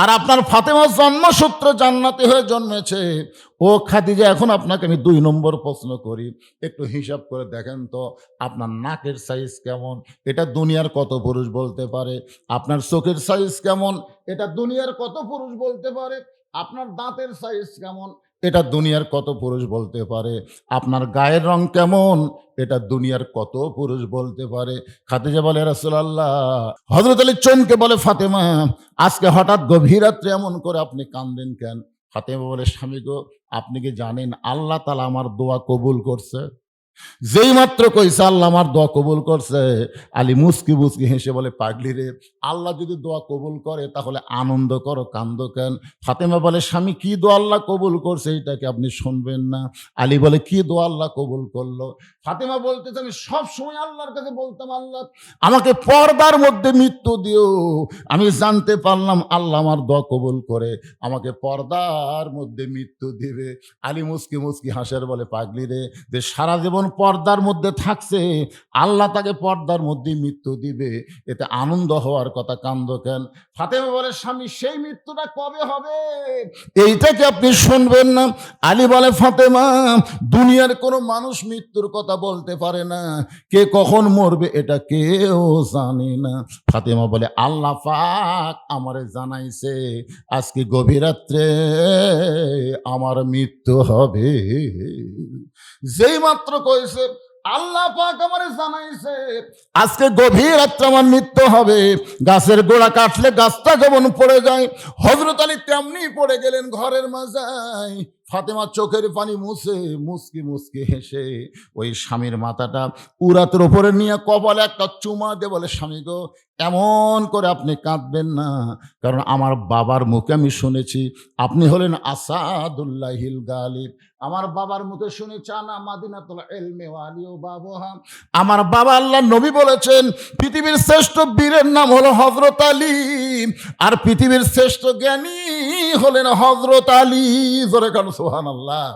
আর আপনার ফাতেমা জন্মসূত্রে জান্নাতি হয়ে জন্মেছে। ও খাদিজা, এখন আপনাকে আমি 2 নম্বর প্রশ্ন করি। একটু হিসাব করে দেখেন তো আপনার নাকের সাইজ কেমন? এটা দুনিয়ার কত পুরুষ বলতে পারে? আপনার চোখের সাইজ কেমন? এটা দুনিয়ার কত পুরুষ বলতে পারে? আপনার দাঁতের সাইজ কেমন? এটা দুনিয়ার কত পুরুষ বলতে পারে? আপনার গায়ের রং কেমন? এটা দুনিয়ার কত পুরুষ বলতে পারে? খাদিজা বলে, রাসূলুল্লাহ। হযরত আলী চমকে বলে, ফাতেমা, আজকে হঠাৎ গভীর রাত্রে এমন করে আপনি কাঁদেন কেন? ফাতেমা বলে, স্বামী গো, আপনি কি জানেন আল্লাহ তাআলা আমার দোয়া কবুল করছে? যেই মাত্র কইছে আল্লাহ আমার দোয়া কবুল করছে, আলী মুস্কি মুস্কি হেসে বলে, পাগলি রে, আল্লাহ যদি দোয়া কবুল করে তাহলে আনন্দ করো, কান্দো কেন? ফাতেমা বলে, স্বামী, কি দোয়া আল্লাহ কবুল করছে এটাকে আপনি শুনবেন না? আলী বলে, কি দোয়া আল্লাহ কবুল করলো? ফাতেমা বলতেছে, আমি সব সময় আল্লাহর কাছে বলতাম, আল্লাহ আমাকে পর্দার মধ্যে মৃত্যু দিও। আমি জানতে পারলাম আল্লাহ আমার দোয়া কবুল করে আমাকে পর্দার মধ্যে মৃত্যু দিবে। আলী মুস্কি মুস্কি হাসের বলে, পাগলি রে, যে সারা জীবন পর্দার মধ্যে থাকছে, আল্লাহ তাকে পর্দার মধ্যে মৃত্যু দিবে, এতে আনন্দ হওয়ার কথা, কান্দ কেন? ফাতেমা বলে, স্বামী, সেই মৃত্যুটা কবে হবে এইটা কি আপনি শুনবেন না? আলী বলে, ফাতেমা, দুনিয়ার কোনো মানুষ মৃত্যুর কথা বলতে পারে না, কে কখন মরবে এটা কেউ জানে না। ফাতেমা বলে, আল্লাহ পাক আমারে জানাইছে আজকে গভীর রাত্রে আমার মৃত্যু হবে। যেই মাত্র কইছে আল্লাহ পাক আমারে জানাইছে আজকে গভীর রাত্রে আমার মৃত্যু হবে, গাছের গোড়া কাটলে গাছটা যেমন পড়ে যায়, হযরত আলী তেমনি পড়ে গেলেন ঘরের মাঝায়। ফাতেমা চোখের পানি মুছে মুস্কি মুস্কি হেসে ওই স্বামীর মাথাটা উরাতের উপরে নিয়ে কপালে একটা চুমা দিয়ে বলে, স্বামী গো, এমন করে আপনি কাঁদবেন না, কারণ আমার বাবার মুখে আমি শুনেছি আপনি হলেন আসাদুল্লাহিল গালিব। আমার বাবার মুখে শুনেছি, আনা মাদিনাতুল ইলমি ওয়া আলিউ বাবুহা। আমার বাবা আল্লাহ নবী বলেছেন, পৃথিবীর শ্রেষ্ঠ বীরের নাম হলো হযরত আলী, আর পৃথিবীর শ্রেষ্ঠ জ্ঞানী হলেন হযরত আলী। জোরে কান সুবহানাল্লাহ।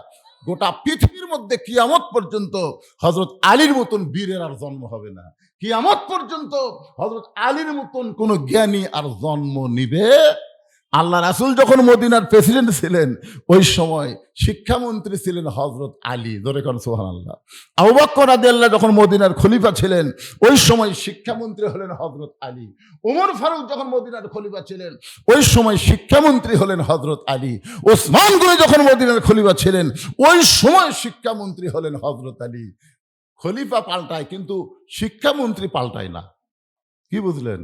গোটা পৃথিবীর মধ্যে কিয়ামত পর্যন্ত হযরত আলীর মতন বীরের আর জন্ম হবে না। কিয়ামত পর্যন্ত হযরত আলীর মতন কোন জ্ঞানী আর জন্ম নিবে। আল্লাহ রাসূল যখন মদিনার প্রেসিডেন্ট ছিলেন, ওই সময় শিক্ষামন্ত্রী ছিলেন হযরত আলী। জোরে কান সুবহানাল্লাহ। আবু বকর রাদিয়াল্লাহু যখন মদিনার খলিফা ছিলেন, ওই সময় শিক্ষামন্ত্রী হলেন হযরত আলী। ওমর ফারুক যখন মদিনার খলিফা ছিলেন, ওই সময় শিক্ষামন্ত্রী হলেন হযরত আলী। ওসমান গনি যখন মদিনার খলিফা ছিলেন, ওই সময় শিক্ষামন্ত্রী হলেন হযরত আলী। খলিফা পাল্টায় কিন্তু শিক্ষামন্ত্রী পাল্টায় না। কি বুঝলেন?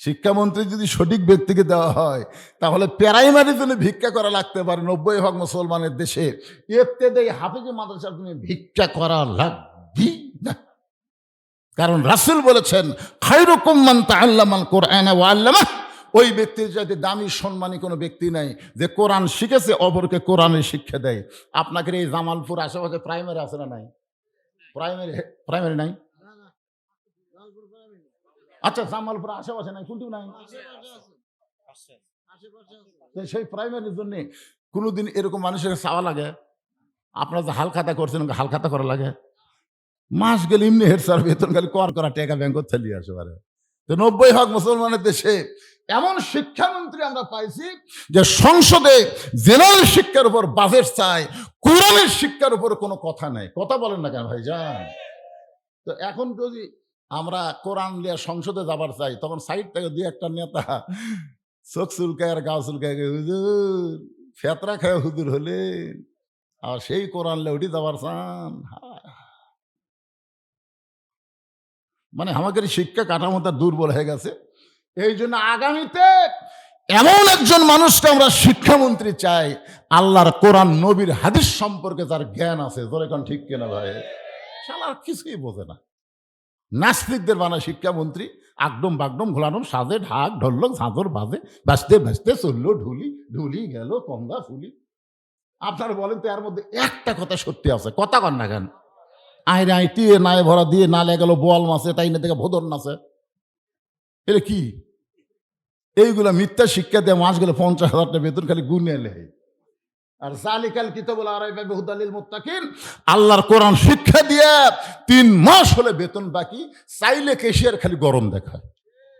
শিক্ষামন্ত্রী যদি সঠিক ব্যক্তিকে দেওয়া হয় তাহলে প্রাইমারি জন্য ভিক্ষা করা লাগতে পারে 90% মুসলমানের দেশে। এতে দেয় হাফিজে মাদ্রাসার তুমি ভিক্ষা করা লাগবে না। কারণ রাসূল বলেছেন, খায়রুকুম মান তাআল্লামাল কুরআনা ওয়া আল্লামাহ। ওই ব্যক্তির চাইতে দামি সম্মানী কোনো ব্যক্তি নাই যে কোরআন শিখেছে অপরকে কোরআনের শিক্ষা দেয়। আপনাদের এই জামালপুর আশেপাশে প্রাইমারি আছে না নাই? প্রাইমারি নাই? আচ্ছা, জামালপুর আশেপাশে নাই? কোনটি নাই? সেই প্রাইমারির জন্য কোনোদিন এরকম মানুষের চাওয়া লাগে? আপনারা যে হালখাতা করছেন হালখাতা করা লাগে? মাস গেলে এমনি হেড স্যার বেতন খালি করা টাকা ব্যাংক চালিয়ে আসে পারে। তো 90% মুসলমানের দেশে এমন শিক্ষামন্ত্রী আমরা পাইছি যে সংসদে জেনারেল শিক্ষার উপর বাজেট চায়, কোরআনের শিক্ষার উপর কোনো কথা নাই। কথা বলেন না কেন ভাইজান? তো এখন যদি আমরা কোরআন নিয়ে সংসদে যাবার চাই, তখন সাইড থেকে দুই একটা নেতা চোখ চুলকায় আর গাও চুলকায়, হুজুর ফেতরা খায় হুজুর হলে আর সেই কোরআন নিয়ে উঠি যাবার চান। মানে আমাদের শিক্ষা কাঠামোটা দুর্বল হয়ে গেছে। এই জন্য আগামীতে এমন একজন মানুষকে আমরা শিক্ষামন্ত্রী চাই, আল্লাহর কোরআন নবীর হাদিস সম্পর্কে যার জ্ঞান আছে। জোরে কোন ঠিক কিনা ভাই? শালা কিছুই বোঝে না। নাস্তিকদের বানায় শিক্ষামন্ত্রী, আগডম বাগডম ঘোলানো সাজে ঢাক ঢোলক ঝাঁঝর বাজে, বাঁচতে বাঁচতে চললো ঢুলি, ঢুলি গেল কঙ্গা ফুলি। আপনারা বলেন তো এর মধ্যে একটা কথা সত্যি আছে? কথা কন না কেন? আইরে টিয়ে নাই ভরা দিয়ে নালে গেল বোয়াল মাছে, তাই না থেকে ভোদর নাচে। এটা কি? এইগুলা মিথ্যা শিক্ষা দিয়ে মাস গেলে 50,000 টাকা বেতন খালি গুনে এলে। আর জালিকাল কিতাবুল আরাইবা বিহুদালিল মুত্তাকিন, আল্লাহর কোরআন শিক্ষা দিয়ে 3 মাস হলে বেতন বাকি, চাইলে কেশিয়ার খালি গরম দেখায়।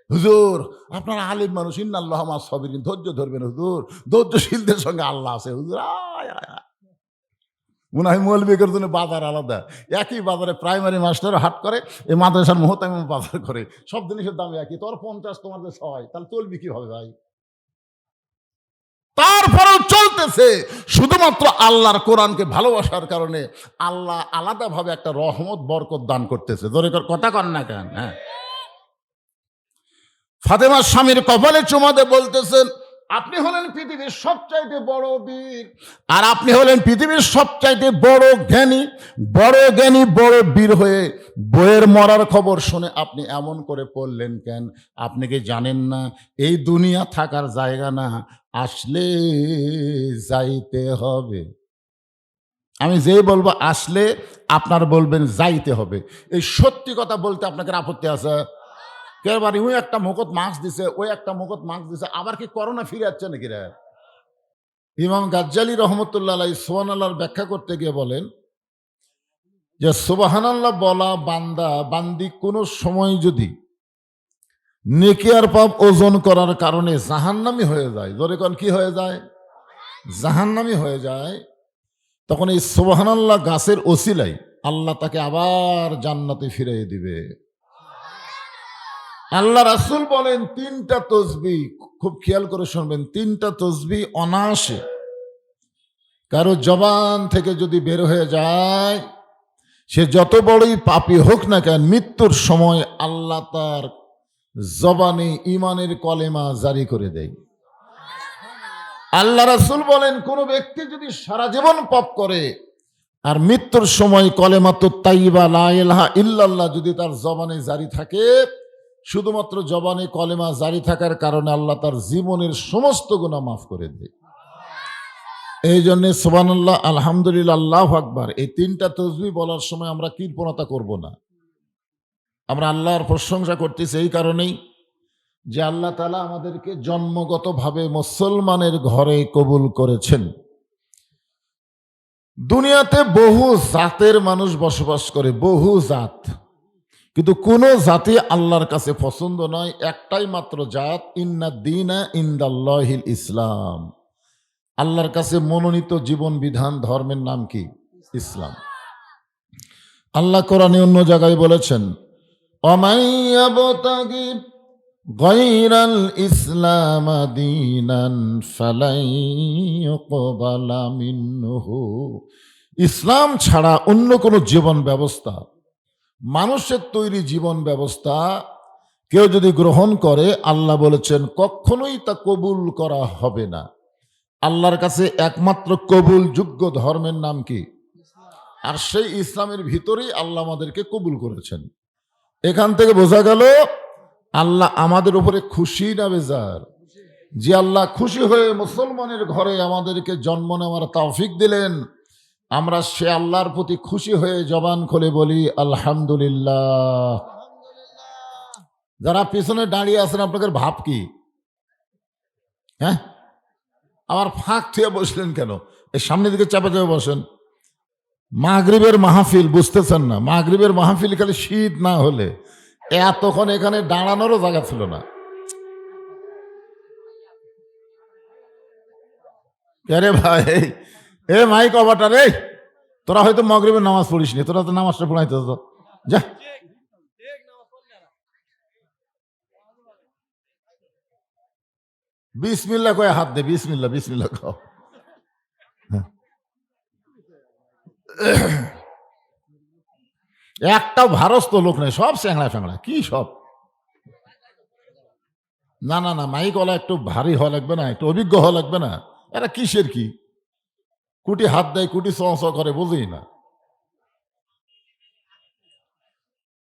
হুজুর আপনারা আলিম মানুষ, ইন্নাল্লাহা মাস সাবিরিন, ধৈর্য ধরবেন হুজুর, ধৈর্যশীলদের সঙ্গে আল্লাহ আছে হুজুর। মনে হয় মৌলবীদের জন্য বাজার আলাদা। একই বাজারে প্রাইমারি মাস্টার হাট করে, এই মাদ্রাসার মুহতামিম বাজার করে, সব জিনিসের দাম একই। তোর 50, তোমার যে 6, তাহলে চলবি কিভাবে ভাই? তারপরেও চলতেছে শুধুমাত্র আল্লাহর কোরআনকে ভালোবাসার কারণে। আল্লাহ আলাদাভাবে একটা রহমত বরকত দান করতেছে। জোরে কথা কন না কেন? হ্যাঁ, ফাতেমার স্বামীর কপালে চুমা দিয়ে বলতেছেন, আপনি হলেন পৃথিবীর সবচাইতে বড় বীর, আর আপনি হলেন পৃথিবীর সবচাইতে বড় জ্ঞানী। বড় বীর হয়ে বইয়ের মরার খবর শুনে আপনি এমন করে পড়লেন কেন? আপনি কি জানেন না এই দুনিয়া থাকার জায়গা না, আসলে যাইতে হবে। আমি যেই বলবো আসলে, আপনার বলবেন যাইতে হবে। এই সত্যি কথা বলতে আপনাকে আপত্তি আছে? কেবারে ওই একটা মুখত মাস্ক দিছে, ওই একটা মুখত মাস্ক দিছে, আবার কি করোনা ফিরে যাচ্ছে নাকি রে? ইমাম গাজ্জালি রহমতুল্লাহ আলাইহি সুবহানাল্লাহর ব্যাখ্যা করতে গিয়ে বলেন যে সুবহানাল্লাহ বলা বান্দা বান্দি কোনো সময় যদি নেকি আর পাপ ওজন করার কারণে জাহান্নামী হয়ে যায়, জোরে কোন কি হয়ে যায়? জাহান্নামী হয়ে যায়, তখন এই সুবহানাল্লাহ গাছের ওসিলাই আল্লাহ তাকে আবার জান্নাতে ফিরিয়ে দিবে। আল্লাহ রাসূল বলেন 3টা তসবিহ, খুব খেয়াল করে শুনবেন, 3টা তসবিহ অনায়াসে কারো জবান থেকে যদি বের হয়ে যায়, সে যত বড়ই পাপী হোক না কেন, মৃত্যুর সময় আল্লাহ তার জবানে ঈমানের কলেমা জারি করে দেয়। আল্লাহ রাসূল বলেন কোন ব্যক্তি যদি সারা জীবন পাপ করে আর মৃত্যুর সময় কলেমাতুত তাইয়্যিবা লা ইলাহা ইল্লাল্লাহ যদি তার জবানে জারি থাকে, শুধুমাত্র জবানে কলেমা জারি থাকার কারণে আল্লাহ তার জীবনের সমস্ত গুনাহ মাফ করে দেয়। এই জন্য সুবহানাল্লাহ, আলহামদুলিল্লাহ, আল্লাহু আকবার, এই 3টা তাসবিহ বলার সময় আমরা কৃপণতা করব না। আমরা আল্লাহর প্রশংসা করতেছি এই কারণেই যে আল্লাহ তাআলা আমাদেরকে জন্মগতভাবে মুসলমানের ঘরে কবুল করেছেন। দুনিয়াতে বহু জাতের মানুষ বসবাস করে, বহু জাত, কিন্তু কোন জাতি আল্লাহর কাছে পছন্দ নয়। একটাই মাত্র জাত, ইন্নাদ দীনা ইনদাল্লাহিল ইসলাম। আল্লাহর কাছে মনোনীত জীবন বিধান ধর্মের নাম কি? ইসলাম। আল্লাহ কোরআনে অন্য জায়গায় বলেছেন, অমাইয়াবতাগি গায়রাল ইসলাম দীনান ফালাই ইউকবালা মিনহু। ইসলাম ছাড়া অন্য কোন জীবন ব্যবস্থা, মানুষের তৈরি জীবন ব্যবস্থা, কেউ যদি গ্রহণ করে আল্লাহ বলেছেন কখনোই তা কবুল করা হবে না। আল্লাহর কাছে একমাত্র কবুল যোগ্য ধর্মের নাম কি? আর সেই ইসলামের ভিতরেই আল্লাহ আমাদেরকে কবুল করেছেন। এখান থেকে বোঝা গেল আল্লাহ আমাদের উপরে খুশি না বেজার? যে আল্লাহ খুশি হয়ে মুসলমানের ঘরে আমাদেরকে জন্ম নেওয়ার তৌফিক দিলেন, আমরা সে আল্লাহর প্রতি খুশি হয়ে জবান খুলে বলি আলহামদুলিল্লাহ। যারা পিছনে দাঁড়িয়ে আছেন আপনাদের ভাব কি? হ্যাঁ, আবার ফাঁক থুয়ে বসলেন কেন? এই সামনের দিকে চাপা চাপা বসেন। মাগরিবের মাহফিল বুঝতেছেন না? মাগরিবের মাহফিল খালি শীত না হলে এতক্ষণ এখানে দাঁড়ানোরও জায়গা ছিল না। আরে ভাই, এ মাইক অবাটার, এই তোরা হয়তো মাগরিবের নামাজ পড়িস নি, তোরা তো নামাজটা পড়াইতে হতো। যা, বিসমিল্লাহ কয়ে হাত দে, বিসমিল্লাহ বিসমিল্লাহ খাও। একটাও ভারস্ত লোক নেই, সব স্যাংড়া ফ্যাংড়া। কি সব? না না না, মাইকওয়ালা একটু ভারী হওয়া লাগবে না? একটু অভিজ্ঞ হওয়া লাগবে না? এরা কিসের কি কুটি হাত দেয়, কুটি চ চ করে, বুঝি না।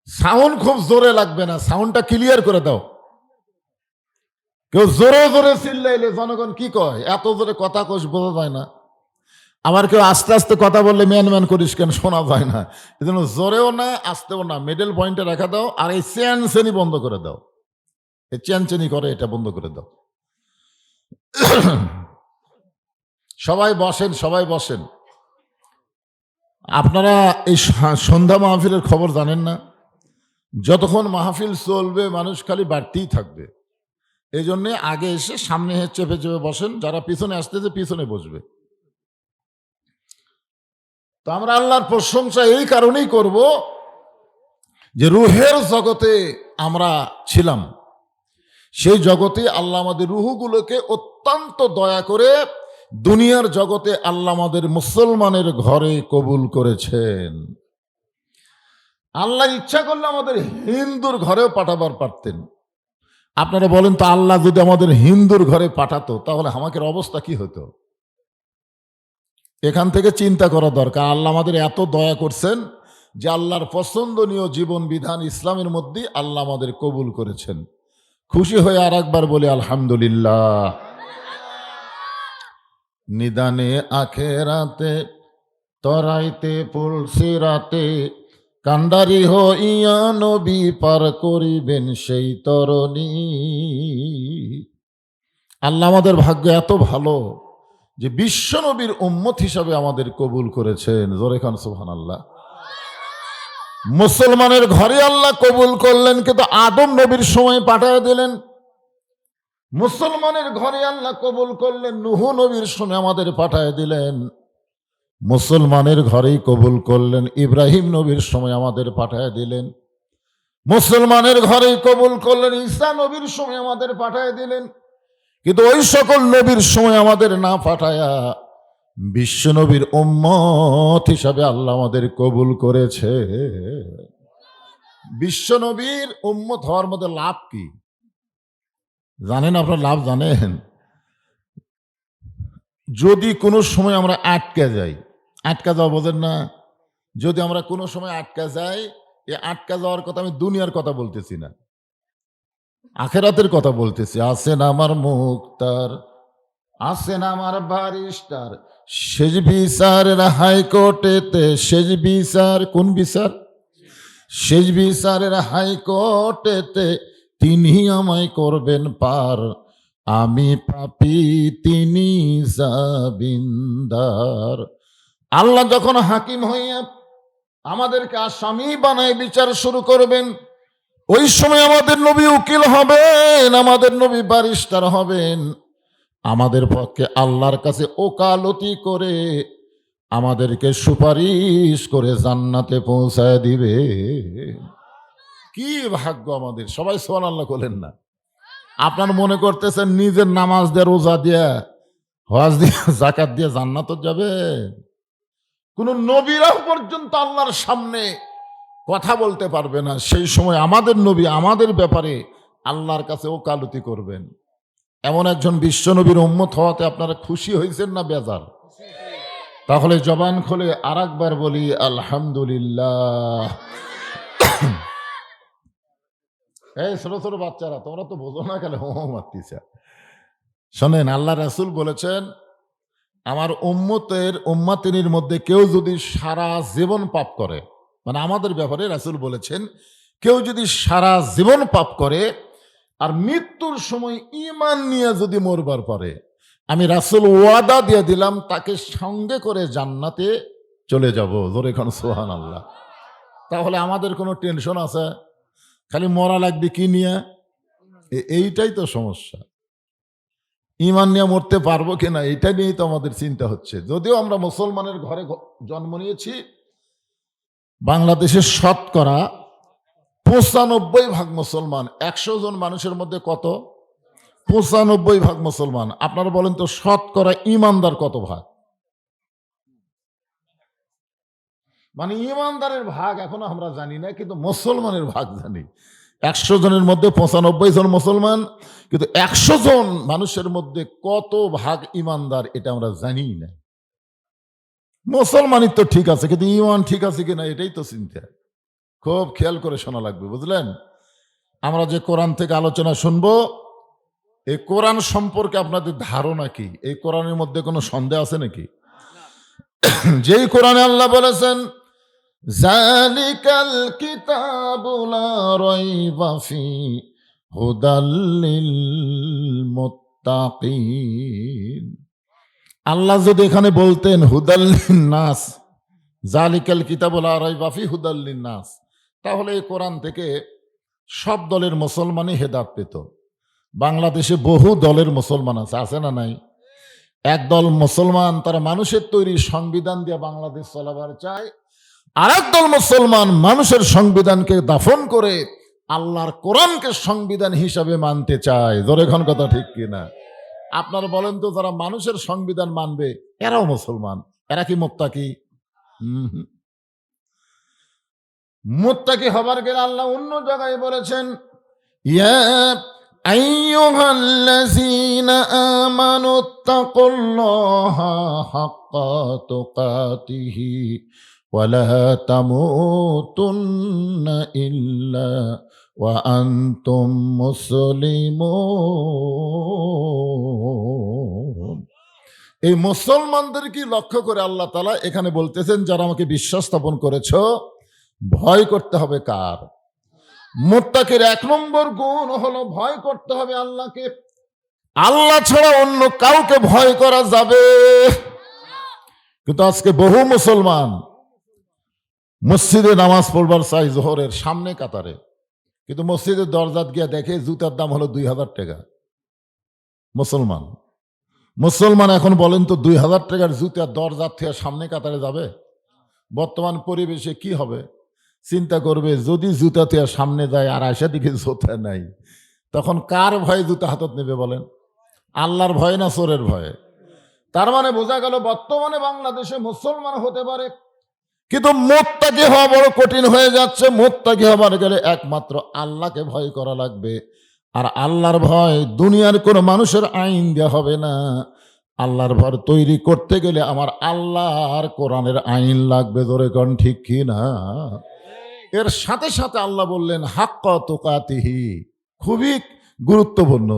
সাউন্ড খুব জোরে লাগবে না, সাউন্ডটা ক্লিয়ার করে দাও। কেউ জোরে জোরে চিল্লাইলে জনগণ কি কয়? এত জোরে কথা কোষ বোঝা যায় না। আবার কেউ আস্তে আস্তে কথা বললে ম্যান ম্যান করিস কেন, শোনা যায় না। এই জন্য জোরেও না আস্তেও না, মিডল পয়েন্টে রেখা দাও। আর এই চেনচেনি বন্ধ করে দাও, এই চেনচেনি করে এটা বন্ধ করে দাও। সবাই বসেন, সবাই বসেন। আপনারা এই সন্ধ্যা মাহফিলের খবর জানেন না? যতক্ষণ মাহফিল চলবে মানুষ খালি বাড়তেই থাকবে। এই জন্যে আগে এসে সামনে চেপে চেপে বসেন, যারা পিছনে আসতেছে পিছনে বসবে। তো আমরা আল্লাহর প্রশংসা এই কারণেই করব যে রুহের জগতে আমরা ছিলাম, সেই জগতে আল্লাহ আমাদের রুহগুলোকে অত্যন্ত দয়া করে দুনিয়ার জগতে আল্লাহ আমাদের মুসলমানের ঘরে কবুল করেছেন। আল্লাহ ইচ্ছা করলে আমাদের হিন্দুর ঘরেও পাঠাবার পারতেন। আপনারা বলেন তো, আল্লাহ যদি আমাদের হিন্দুর ঘরে পাঠাতো তাহলে আমাদের অবস্থা কি হতো? এখান থেকে চিন্তা করা দরকার। আল্লাহ আমাদের এত দয়া করছেন যে আল্লাহর পছন্দনীয় জীবন বিধান ইসলামের মধ্যে আল্লাহ আমাদের কবুল করেছেন। খুশি হয়ে আর একবার বলি আলহামদুলিল্লাহ। নিদানে আখেরাতে তরাইতে পুলসিরাতে কান্ডারি হইয়া নবী পার করিবেন সেই তরণী। আল্লাহ আমাদের ভাগ্য এত ভালো যে বিশ্ব নবীর উম্মত হিসাবে আমাদের কবুল করেছেন। জোরে খান সুবহানাল্লাহ। মুসলমানের ঘরে আল্লাহ কবুল করলেন, কিন্তু আদম নবীর সময় পাঠিয়ে দিলেন। মুসলমানের ঘরে আল্লাহ কবুল করলেন, নূহ নবীর সময় আমাদের পাঠিয়ে দিলেন। মুসলমানের ঘরেই কবুল করলেন, ইব্রাহিম নবীর সময় আমাদের পাঠিয়ে দিলেন। মুসলমানের ঘরেই কবুল করলেন, ঈসা নবীর সময় আমাদের পাঠিয়ে দিলেন। কিন্তু ওই সকল নবীর সময় আমাদের না পাঠায়া বিশ্ব নবীর উম্মত হিসাবে আল্লাহ আমাদের কবুল করেছে। বিশ্ব নবীর উম্মত হওয়ার মধ্যে লাভ কি জানেন? আপনার লাভ জানেন? যদি কোনো সময় আমরা আটকে যাই, আটকা যাওয়া বোঝেন না? যদি আমরা কোনো সময় আটকা যাই, এই আটকা যাওয়ার কথা আমি দুনিয়ার কথা বলতেছি না, আখেরাতের কথা বলতেছি। আছেন আমার মুক্তার, আছেন আমার বারিস্টার, শেষ বিচারের হাইকোর্টেতে, শেষ বিচার কোন বিচার? শেষ বিচারের হাইকোর্টেতে তিনি আমায় করবেন পার, আমি পাপী তিনি জামিনদার। আল্লাহ যখন হাকিম হইয়া আমাদেরকে আসামি বানায় বিচার শুরু করবেন, ওই সময় আমাদের নবী উকিল হবেন, আমাদের নবী ব্যারিস্টার হবেন, আমাদের পক্ষে আল্লাহর কাছে ওকালতি করে আমাদেরকে সুপারিশ করে জান্নাতে পৌঁছায় দিবে। কি ভাগ্য আমাদের! সবাই সুবহানাল্লাহ বলেন না? আপনার মনে করতেছেন নিজের নামাজ দিয়ে, রোজা দিয়ে, হজ দিয়ে, যাকাত দিয়ে জান্নাত যাবে? কোন নবীরাও পর্যন্ত আল্লাহর সামনে কথা বলতে পারবে না। সেই সময় আমাদের নবী আমাদের ব্যাপারে আল্লাহর কাছে ওকালতি করবেন। এমন একজন বিশ্বনবীর উম্মত হওয়াতে আপনারা খুশি হয়েছেন না বেজার? তাহলে জবান খুলে আর একবার বলি আলহামদুলিল্লাহ। এই ছোট ছোট বাচ্চারা, তোমরা তো বোঝো না, কেন হো মারতিছে। শোনেন, আল্লাহ রাসূল বলেছেন, আমার উম্মাতিনীর মধ্যে কেউ যদি সারা জীবন পাপ করে, মানে আমাদের ব্যাপারে রাসূল বলেছেন, কেউ যদি সারা জীবন পাপ করে আর মৃত্যুর সময় ঈমান নিয়ে যদি মরবার পারে, আমি রাসূল ওয়াদা দিয়ে দিলাম তাকে সঙ্গে করে জান্নাতে চলে যাব। জোরে খান সুবহানাল্লাহ। তাহলে আমাদের কোনো টেনশন আছে? খালি মরা লাগবে কি নিয়ে? এইটাই তো সমস্যা। ঈমান নিয়ে মরতে পারবো কিনা এটা নিয়েই তো আমাদের চিন্তা হচ্ছে। যদিও আমরা মুসলমানের ঘরে জন্ম নিয়েছি, বাংলাদেশের শতকরা 95% মুসলমান। 100 জন মানুষের মধ্যে কত? 95% মুসলমান। আপনারা বলেন তো শতকরা ঈমানদার কত ভাগ? মানে ঈমানদারের ভাগ এখনো আমরা জানি না, কিন্তু মুসলমানের ভাগ জানি। 100 জনের মধ্যে 95 জন মুসলমান, কিন্তু 100 জন মানুষের মধ্যে কত ভাগ ঈমানদার এটা আমরা জানি না। মুসলমানই তো ঠিক আছে, কিন্তু ঈমান ঠিক আছে কিনা এটাই তো চিন্তা। খুব খেয়াল করে শোনা লাগবে, বুঝলেন? আমরা যে কোরআন থেকে আলোচনা শুনবো, এই কোরআন সম্পর্কে আপনাদের ধারণা কি? এই কোরআনের মধ্যে কোনো সন্দেহ আছে নাকি? যেই কোরআনে আল্লাহ বলেছেন, জালিকাল কিতাবু লা রাইবা ফি হুদাল লিল মুত্তাকিন। আল্লাহ যদি এখানে বলতেন হুদাল লিন নাস, জালিকাল কিতাবু লা রাইবা ফি হুদাল লিন নাস, তাহলে এই কোরআন থেকে সব দলের মুসলমানই হেদায়েত পেত। বাংলাদেশে বহু দলের মুসলমান আছে না নাই? একদল মুসলমান তারা মানুষের তৈরি সংবিধান দিয়ে বাংলাদেশ চলাবার চায়, আর একদল মুসলমান মানুষের সংবিধানকে দাফন করে আল্লাহর কোরআনকে সংবিধান হিসাবে মানতে চায়। জোরে খান কথা ঠিক কিনা? আপনারা বলেন তো, যারা মানুষের সংবিধান মানবে এরাও মুসলমান, এরা কি মুত্তাকি? মুত্তাকি হবার গেলে আল্লাহ অন্য জায়গায় বলেছেন, ইয়া আইয়ুহাল্লাযীনা আমানুত্তাকুল্লাহা হাক্কা তুকাতিহি ওয়া লা তামুতুন্না ইল্লা ওয়া আনতুম মুসলিমুন। এই মুসলমানদেরকে লক্ষ্য করে আল্লাহ তাআলা এখানে বলতেছেন, যারা আমাকে বিশ্বাস স্থাপন করেছো, ভয় করতে হবে কার? মুত্তাকির 1 নম্বর গুণ হলো ভয় করতে হবে আল্লাহকে। আল্লাহ ছাড়া অন্য কাউকে ভয় করা যাবে? কিন্তু আজকে বহু মুসলমান মসজিদে নামাজ পড়বার চাই জোহরের সামনে কাতারে, কিন্তু মসজিদের দরজাত গিয়া দেখে জুতার দাম হলো 2000 টাকা। মুসলমান এখন বলেন তো 2000 টাকার জুতার দরজার থেকে সামনে কাতারে যাবে? বর্তমান পরিবেশে কি হবে? চিন্তা করবে, যদি জুতা থেকে সামনে যায় আর আশা দিকে জুতা নাই, তখন কার ভয়ে জুতা হাতত নেবে বলেন? আল্লাহর ভয় না চোরের ভয়ে? তার মানে বোঝা গেল বর্তমানে বাংলাদেশে মুসলমান হতে পারে, কিন্তু মুত্তাকি হওয়া বড় কঠিন হয়ে যাচ্ছে। মুত্তাকি হবার গেলে একমাত্র আল্লাহকে ভয় করা লাগবে। আর আল্লাহর ভয় দুনিয়ার কোনো মানুষের আইন দেওয়া হবে না। আল্লাহর ভয় তৈরি করতে গেলে আমার আল্লাহর কোরআনের আইন লাগবে। জোরে কোন ঠিক কি না? এর সাথে সাথে আল্লাহ বললেন হাক্কা তুকাতিহি, খুবই গুরুত্বপূর্ণ।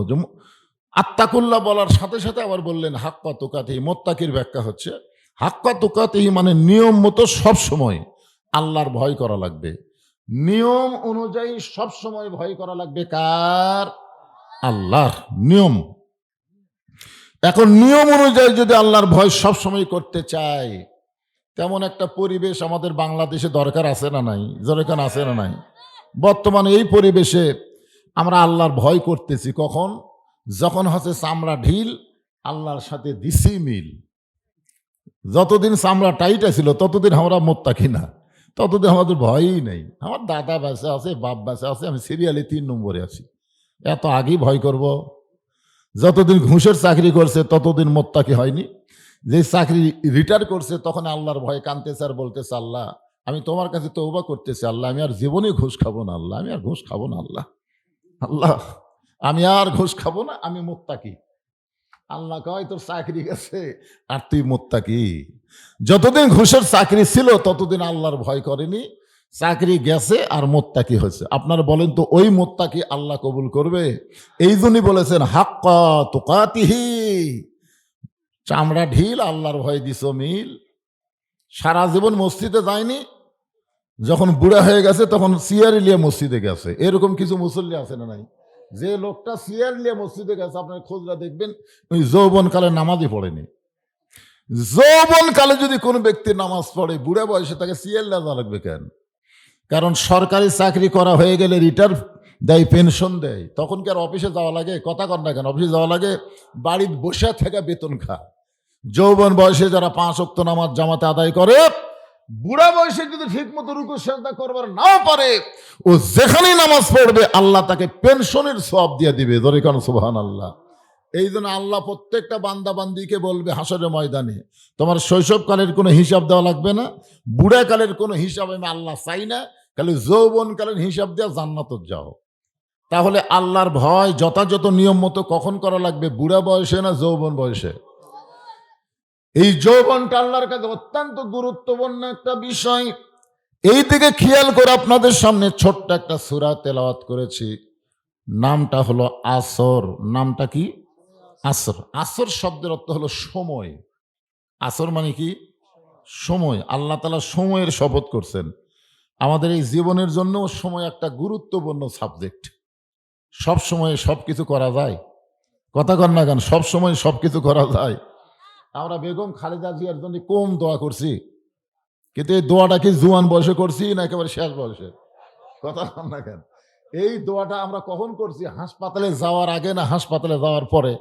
আত্তাকুল্লাহ বলার সাথে সাথে আবার বললেন হাক্কা তুকাতিহি। মুত্তাকির ব্যাখ্যা হচ্ছে, হাক্কা তুকাতিহি মানে নিয়ম মতো সবসময় আল্লাহর ভয় করা লাগবে। নিয়ম অনুযায়ী সবসময় ভয় করা লাগবে কার? আল্লাহর নিয়ম। এখন নিয়ম অনুযায়ী যদি আল্লাহর ভয় সবসময় করতে চাই, তেমন একটা পরিবেশ আমাদের বাংলাদেশে দরকার আছে না নাই? দরকার আছে না নাই? বর্তমানে এই পরিবেশে আমরা আল্লাহর ভয় করতেছি কখন? যখন হচ্ছে চামড়া ঢিল, আল্লাহর সাথে দিছি মিল। যতদিন চামড়া টাইট ছিল ততদিন আমরা মুত্তাকি না, ততদিন আমাদের ভয়ই নেই। আমার দাদা বেঁচে আছে, বাপ বেঁচে আছে, আমি সিরিয়ালে 3 নম্বরে আছি, এত আগেই ভয় করব? যতদিন ঘুষের চাকরি করছে ততদিন মুত্তাকি হয়নি। যে চাকরি রিটায়ার করছে তখন আল্লাহর ভয়ে কাঁদতেছে আর বলতেছে, আল্লাহ আমি তোমার কাছে তওবা করতেছি, আল্লাহ আমি আর জীবনে ঘুষ খাবো না, আল্লাহ আমি আর ঘুষ খাবো না, আল্লাহ আল্লাহ, আমি আর ঘুষ খাবো না, আমি মুত্তাকি। আল্লাহ কয় তোর চাকরি গেছে আর তুই মুত্তাকি। যতদিন ঘুষের চাকরি ছিল ততদিন আল্লাহর ভয় করেনি, চাকরি গেছে আর মুত্তাকি হয়েছে। আপনারা বলেন তো ওই মুত্তাকি আল্লাহ কবুল করবে? এই জন্যই বলেছেন হাক্কা তুকাতিহি, চামড়া ঢিল আল্লাহর ভয় দিছ মিল। সারা জীবন মসজিদে যায়নি, যখন বুড়া হয়ে গেছে তখন সিয়ার লিয়ে মসজিদে গেছে। এরকম কিছু মুসল্লি আছে না নাই? যে লোকটা সিয়ার লিয়ে মসজিদে গেছে আপনার খোঁজরা দেখবেন ওই যৌবনকালে নামাজই পড়েনি। যৌবনকালে যদি কোনো ব্যক্তি নামাজ পড়ে বুড়া বয়সে তাকে সিয়ার লেজা লাগবে কেন? কারণ সরকারি চাকরি করা হয়ে গেলে রিটায়ার দেয়, পেনশন দেয়, তখন কি আর অফিসে যাওয়া লাগে? কথা কর না কেন? অফিসে যাওয়া লাগে, বাড়ির বসে থেকে বেতন খা। যৌবন বয়সে যারা 5 ওয়াক্ত নামাজ জামাতে আদায় করে, বুড়া বয়সে যদি ঠিক মতো রুকু সেজদা করবার নাও পারে, ও যেখানেই নামাজ পড়বে আল্লাহ তাকে পেনশনের সওয়াব দিয়ে দিবে। ধরে কারণ সুবহানাল্লাহ। এই জন্য আল্লাহ প্রত্যেকটা বান্দা বান্দিকে বলবে হাসরের ময়দানে, তোমার শৈশবকালের কোনো হিসাব দেওয়া লাগবে না, বুড়াকালের কোনো হিসাব আমি আল্লাহ চাই না, খালি যৌবনকালের হিসাব দেওয়া জান্নাত যাও। তাহলে আল্লাহর ভয় যথাযথ নিয়ম মতো কখন করা লাগবে? বুড়া বয়সে না যৌবন বয়সে? এই যৌবনটা আল্লাহর কাছে অত্যন্ত গুরুত্বপূর্ণ একটা বিষয়। এই দিকে খেয়াল করে আপনাদের সামনে ছোট্ট একটা সূরা তেলাওয়াত করেছি, নামটা হলো আসর। নামটা কি? আসর। আসর শব্দের অর্থ হলো সময়। আসর মানে কি? সময়। আল্লাহ তাআলা সময়ের শপথ করছেন। আমাদের এই জীবনের জন্য সময় একটা গুরুত্বপূর্ণ সাবজেক্ট। সব সময়ে সবকিছু করা যায়? কথা কন না কেন? সব সময় সবকিছু করা যায়? আমরা বেগম খালেদা জিয়ার জন্য কম দোয়া করছি, কিন্তু এই দোয়াটা কি জুয়ান বয়সে করছি না একেবারে শেষ বয়সে? কথা কন না কেন? এই দোয়াটা আমরা কখন করছি? হাসপাতালে যাওয়ার আগে না হাসপাতালে যাওয়ার পরে?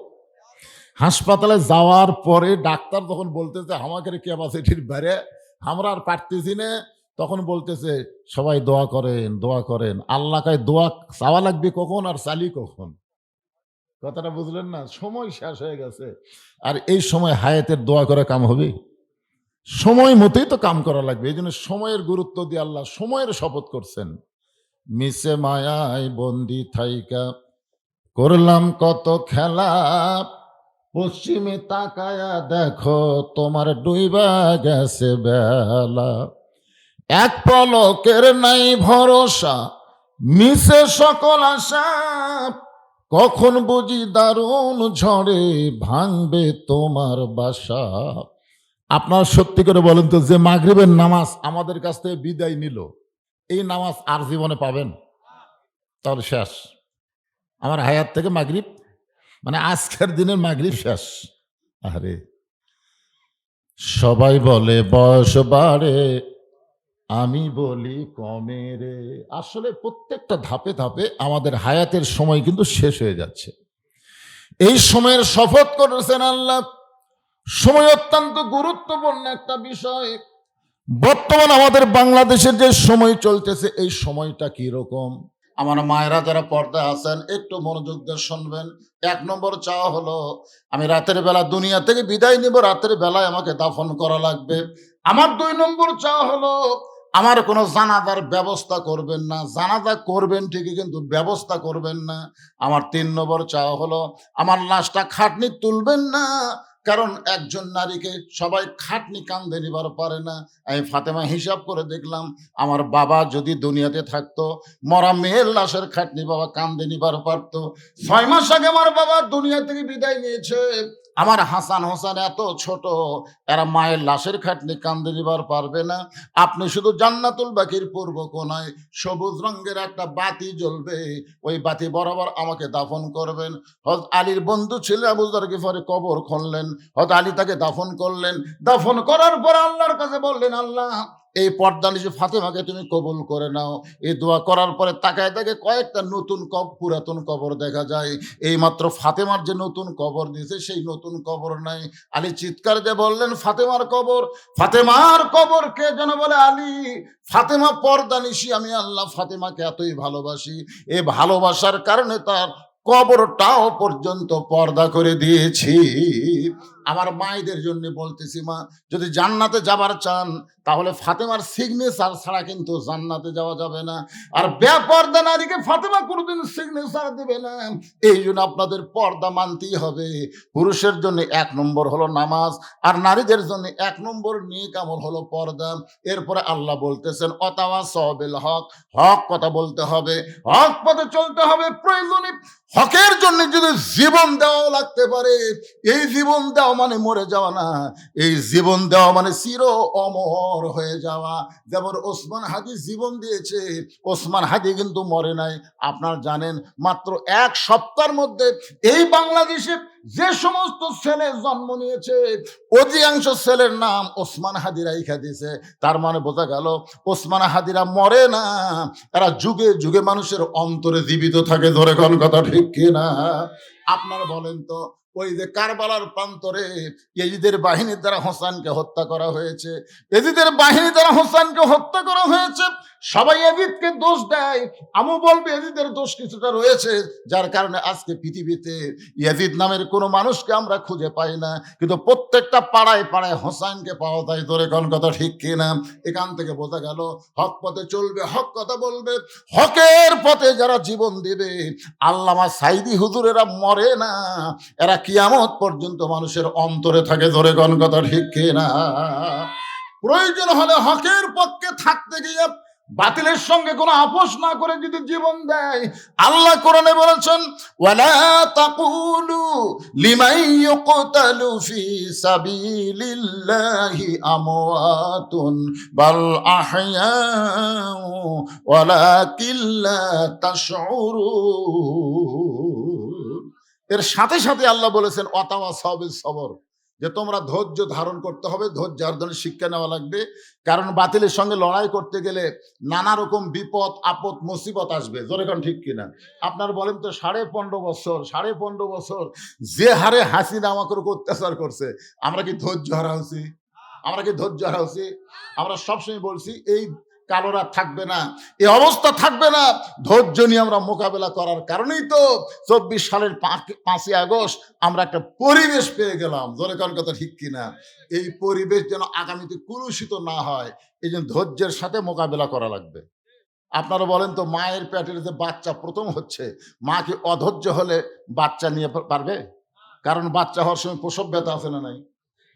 হাসপাতালে যাওয়ার পরে ডাক্তার যখন বলতেছে আমাকে ক্যাপাসিটির বাইরে, আমরা আর পারতেছি না, তখন বলতেছে সবাই দোয়া করেন, দোয়া করেন। আল্লাহ কায় দোয়া চাওয়া লাগবে কখন আর চালি কখন? কথাটা বুঝলেন না? সময় শেষ হয়ে গেছে। আর এই সময় হায়াতের দোয়া করে কাম হবে? সময় মতোই তো কাম করা লাগবে। এই জন্য সময়ের গুরুত্ব দিয়ে আল্লাহ সময়ের শপথ করছেন। মিশে মায়ায় বন্দি থাইকা করলাম কত খেলা, পশ্চিমে তাকায়া দেখো তোমার ডুইবা গেছে বেলা, এক পলকের নাই ভরসা, মিশে সকল আশা, কখন বুঝি দারুণ ঝড়ে ভাঙবে তোমার বাসা। আপনার সত্যি করে বলেন তো, যে মাগরিবের নামাজ আমাদের কাছ থেকে বিদায় নিল, এই নামাজ আর জীবনে পাবেন? তাহলে শেষ। আমার হায়াত থেকে মাগরিব মানে আজকের দিনের মাগরিব শেষ। আরে সবাই বলে বয়স বাড়ে, আমি বলি কমে রে। আসলে প্রত্যেকটা ধাপে ধাপে আমাদের হায়াতের সময় কিন্তু শেষ হয়ে যাচ্ছে। এই সময়ের শপথ করেছেন আল্লাহ। সময় অত্যন্ত গুরুত্বপূর্ণ একটা বিষয়। বর্তমান আমাদের বাংলাদেশের যে সময় চলতেছে, এই সময়টা কি রকম? আমার মায়েরা যারা পর্দায় আছেন একটু মনোযোগ দিয়ে শুনবেন। 1 নম্বর চাওয়া হলো আমি রাতের বেলা দুনিয়া থেকে বিদায় নিব, রাতের বেলায় আমাকে দাফন করা লাগবে। আমার 2 নম্বর চাওয়া হলো আমার কোনো জানাজার ব্যবস্থা করবেন না। জানাজা করবেন ঠিকই কিন্তু ব্যবস্থা করবেন না। আমার 3 নম্বর চাওয়া হলো আমার লাশটা খাটনি তুলবেন না। কারণ একজন নারীকে সবাই খাটনি কাঁধে নিবার পারে না। আমি ফাতেমা হিসাব করে দেখলাম, আমার বাবা যদি দুনিয়াতে থাকতো, মরা মেয়ের লাশের খাটনি বাবা কাঁধে নিবার পারতো। 6 মাস আগে আমার বাবা দুনিয়া থেকে বিদায় নিয়েছে। আমার হাসান হোসেন এত ছোট, এরা মায়ের লাশের খাটনি কাঁধে নিবার পারবে না। আপনি শুধু জান্নাতুল বাকির পূর্ব কোনায় সবুজ রঙের একটা বাতি জ্বলবে, ওই বাতি বরাবর আমাকে দাফন করবেন। হযরত আলীর বন্ধু ছিল আবু যর গিফারি কবর খুঁড়লেন, হযরত আলী তাকে দাফন করলেন। দাফন করার পর আল্লাহর কাছে বললেন, আল্লাহ এই পর্দা নিচে ফাতেমাকে তুমি কবুল করে নাও। এই দোয়া করার পরে তাকায় দেখে কয়েকটা নতুন পুরাতন কবর দেখা যায়। এই মাত্র ফাতেমার যে নতুন কবর দিয়েছে সেই নতুন কবর নাই। আলী চিৎকার দিয়ে বললেন, ফাতেমার কবর, ফাতেমার কবর। কে যেন বলে, আলী। ফাতেমা পর্দা নিশি, আমি আল্লাহ ফাতেমাকে এতই ভালোবাসি, এই ভালোবাসার কারণে তার কবরটাও পর্যন্ত পর্দা করে দিয়েছি। আমার মায়েদের জন্য বলতেছি, মা যদি জান্নাতে যাবার চান তাহলে ফাতেমার সিগনেচার ছাড়া কিন্তু জান্নাতে যাওয়া যাবে না। আর বেপর্দা নারীকে ফাতেমা কোনোদিন সিগনেচার দেবে না। এই জন্য আপনাদের পর্দা মানতেই হবে। পুরুষের জন্য 1 নম্বর হলো নামাজ, আর নারীদের জন্য 1 নম্বর নেক আমল হলো পর্দা। এরপরে আল্লাহ বলতেছেন অতাওয়াসাউ বিল হক, হক কথা বলতে হবে, হক পথে চলতে হবে। প্রয়োজনে হকের জন্য যদি জীবন দেওয়াও লাগতে পারে, এই জীবন দেওয়া মানে মরে যাওয়া না, এই জীবন দেওয়া মানে চির অমর হয়ে যাওয়া। যেমন ওসমান হাদি জীবন দিয়েছে, ওসমান হাদি কিন্তু মরে নাই। আপনারা জানেন মাত্র 1 সপ্তাহের মধ্যে এই বাংলাদেশে যে সমস্ত ছেলে জন্ম নিয়েছে অধিকাংশ ছেলের নাম ওসমান হাদি রাইখা দিয়েছে। তার মানে বোঝা গেল ওসমান হাদিরা মরে না, এরা যুগে যুগে মানুষের অন্তরে জীবিত থাকে। ধরে কোন কথা ঠিক কিনা? আপনারা বলেন তো, ওই যে কারবালার প্রান্তরে এজিদের বাহিনীর দ্বারা হোসেনকে হত্যা করা হয়েছে, এজিদের বাহিনী দ্বারা হোসেনকে হত্যা করা হয়েছে। সবাই এজিদকে দোষ দেয়, আমি বলবো এজিদের দোষ কিছুটা রয়েছে, যার কারণে আজকে পৃথিবীতে ইয়াজিদ নামের কোনো মানুষকে আমরা খুঁজে পাই না, কিন্তু প্রত্যেকটা পাড়ায় পাড়ায় হোসেনকে পাওয়া যায়। ধরে কোন কথা ঠিক কিনা? এখান থেকে বোঝা গেল হক পথে চলবে, হক কথা বলবে, হকের পথে যারা জীবন দেবে, আল্লামা সাইদি হুজুরেরা মরে না, এরা কিয়ামত পর্যন্ত মানুষের অন্তরে থাকে। ধরে কোন কথা ঠিক কিনা? প্রয়োজন হলে হকের পক্ষে থাকতে গিয়ে বাতিলের সঙ্গে কোনো আপোষ না করে যদি জীবন দেয়, আল্লাহ কোরআনে বলেছেন ওয়ালা তাকুলু লিমান ইউকতালু ফি সাবিলিল্লাহি আমওয়াতুন বাল আহইয়াউ ওয়ালাকিন লা তাশউরুন। এর সাথে সাথে আল্লাহ বলেছেন ওয়াতাওয়াসাউ বিস সবর, যে তোমরা ধৈর্য ধারণ করতে হবে, ধৈর্য ধারণের শিক্ষা নেওয়া লাগবে। কারণ বাতিলের সঙ্গে লড়াই করতে গেলে নানা রকম বিপদ আপদ মুসিবত আসবে। জোরে কোন ঠিক কিনা? আপনার বলেন তো 15.5 বছর যে হারে হাসিনা আমাকে অত্যাচার করছে, আমরা কি ধৈর্য হারা হচ্ছি? আমরা সবসময় বলছি এই কালোরা থাকবে না, এই অবস্থা থাকবে না। ধৈর্য নিয়ে আমরা মোকাবেলা করার কারণেই তো 24 সালের 5ই আগস্ট আমরা একটা পরিবেশ পেয়ে গেলাম। জোরে কোন কথা ঠিক কিনা? এই পরিবেশ যেন আগামীতে কলুষিত না হয়, এই জন্য ধৈর্যের সাথে মোকাবেলা করা লাগবে। আপনারা বলেন তো, মায়ের পেটের যে বাচ্চা প্রথম হচ্ছে, মা কি অধৈর্য হলে বাচ্চা নিয়ে পারবে? কারণ বাচ্চা হওয়ার সময় প্রসব ব্যথা আছে না নাই?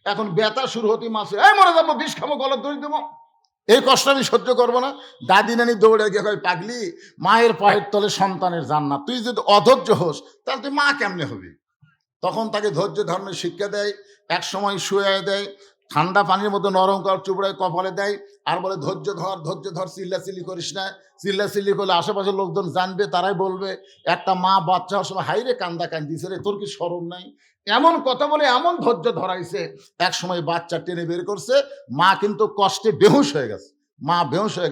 এখন ব্যথা শুরু হতে মাসে মরে যাবো, বিষ খাবো, গলার দড়ি দেবো, এই কষ্ট আমি সহ্য করবো না। দাদি নানি দৌড়ে গিয়ে কয় পাগলি, মায়ের পায়ের তলে সন্তানের জান্নাত, তুই যদি অধৈর্য হোস তাহলে তুই মা কেমনে হবি? তখন তাকে ধৈর্য ধারণের শিক্ষা দেয়, এক সময় শুয়ে দেয়, ঠান্ডা পানির মধ্যে নরম কর চুপড়ায় কপালে দেয়, আর বলে ধৈর্য ধর, চিল্লাচিল্লি করিস না। চিল্লাচিল্লি করলে আশেপাশের লোকজন জানবে, তারাই বলবে একটা মা বাচ্চা হওয়ার সময় হাইরে কান্দা কান্দিছে রে, তোর কি শরম নাই? এমন কথা বলে এমন ধৈর্য ধরাইছে, এক সময় বাচ্চা টেনে বের করছে, মা কিন্তু কষ্টে বেহুশ হয়ে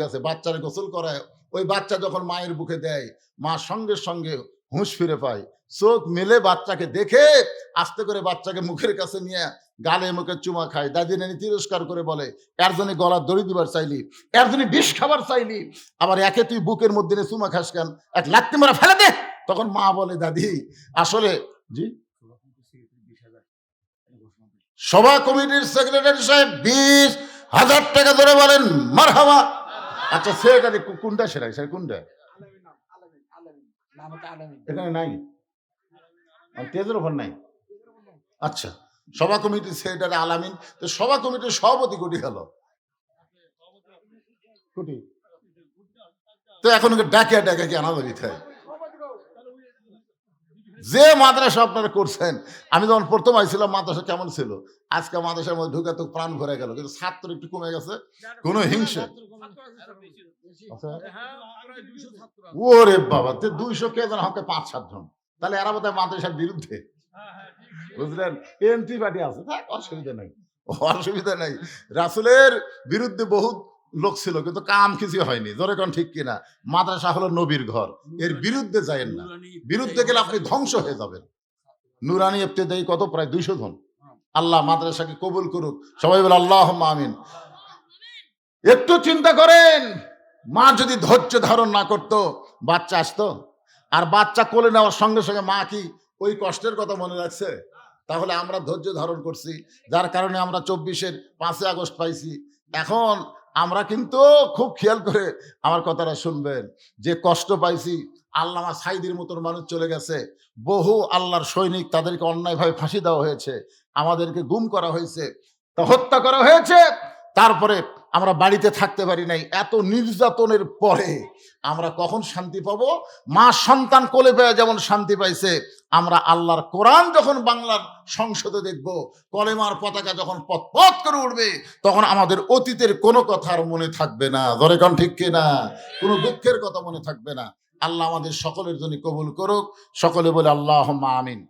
গেছে। বাচ্চারা গোসল করায়, ওই বাচ্চা যখন মায়ের বুকে দেয়, মা সঙ্গে সঙ্গে হুঁশ ফিরে পায়, চোখ মেলে বাচ্চাকে দেখে আস্তে করে বাচ্চাকে মুখের কাছে নিয়ে গালে মুখে চুমা খায়। দাদি নানি তিরস্কার করে বলে, এর জন্য গলার দড়ি দিবার চাইলি, এর জন্য বিষ খাবার চাইলি, আবার একে তুই বুকের মধ্যে নিয়ে চুমা খাস কেন, এক লাত্তি মারা ফেলে দে। তখন মা বলে, দাদি আসলে জি সভা কমিটির সেক্রেটারি সাহেব 20,000 টাকা ধরে বলেন মারহাবা। আচ্ছা সেক্রেটারি কোনটা? সেটা কোনটা? এখানে নাই, তেজের ওপর নাই। আচ্ছা, সভা কমিটির সেক্রেটারি আলামিন, তো সভা কমিটির সভাপতি কোটি গেল কোটি, তো এখন ডাকিয়া কি আনা যাবি? যে মাদ্রাসা আপনারা করছেন, আমি যখন প্রথম আইছিলাম মাদ্রাসা কেমন ছিল, আজকে মাদ্রাসার মধ্যে ঢুকে তো প্রাণ ভরে গেল, কিন্তু ছাত্র একটু কমে গেছে, কোনো হিংসা। ওরে বাবা, 200 কে জন, আমাকে 5-7 জন, তাহলে এরা বোধহয় মাদ্রাসার বিরুদ্ধে, বুঝলেন? এমপি পার্টি আছে, অসুবিধা নাই। রাসূলের বিরুদ্ধে বহুত লোক ছিল, কিন্তু কাম কিছু হয়নি। জোরে কোন ঠিক কিনা? মাদ্রাসা হলো নবীর ঘর, এর বিরুদ্ধে যায়েন না, বিরুদ্ধে গেলে আপনি ধ্বংস হয়ে যাবেন। নুরানি ইবতেদায়ী কত? প্রায় 200 জন। আল্লাহ মাদ্রাসাকে কবুল করুক, সবাই বলে আল্লাহুম্মা আমিন। একটু চিন্তা করেন, মা যদি ধৈর্য ধারণ না করতো, বাচ্চা আসতো, আর বাচ্চা কোলে নেওয়ার সঙ্গে সঙ্গে মা কি ওই কষ্টের কথা মনে রাখছে? তাহলে আমরা ধৈর্য ধারণ করছি, যার কারণে আমরা 24-এর 5ই আগস্ট পাইছি। এখন আমরা কিন্তু খুব খেয়াল করে আমার কথাটা শুনবেন, যে কষ্ট পাইছি, আল্লামা সাঈদীর মতন মানুষ চলে গেছে, বহু আল্লাহর সৈনিক, তাদেরকে অন্যায়ভাবে ফাঁসি দেওয়া হয়েছে, আমাদেরকে গুম করা হয়েছে, তা হত্যা করা হয়েছে। তারপরে আমরা বাড়িতে থাকতে পারি নাই। এত নির্যাতনের পরে আমরা কখন শান্তি পাবো? মা সন্তান কোলে পেয়ে যেমন শান্তি পাইছে, আমরা আল্লাহর কোরআন যখন বাংলার সংসদে দেখব, কলেমার পতাকা যখন পথ করে উঠবে, তখন আমাদের অতীতের কোনো কথা আর মনে থাকবে না। ধরে কোন ঠিক কিনা? কোনো দুঃখের কথা মনে থাকবে না। আল্লাহ আমাদের সকলের জন্য কবুল করুক। সকলে বলে আল্লাহুম্মা আমিন।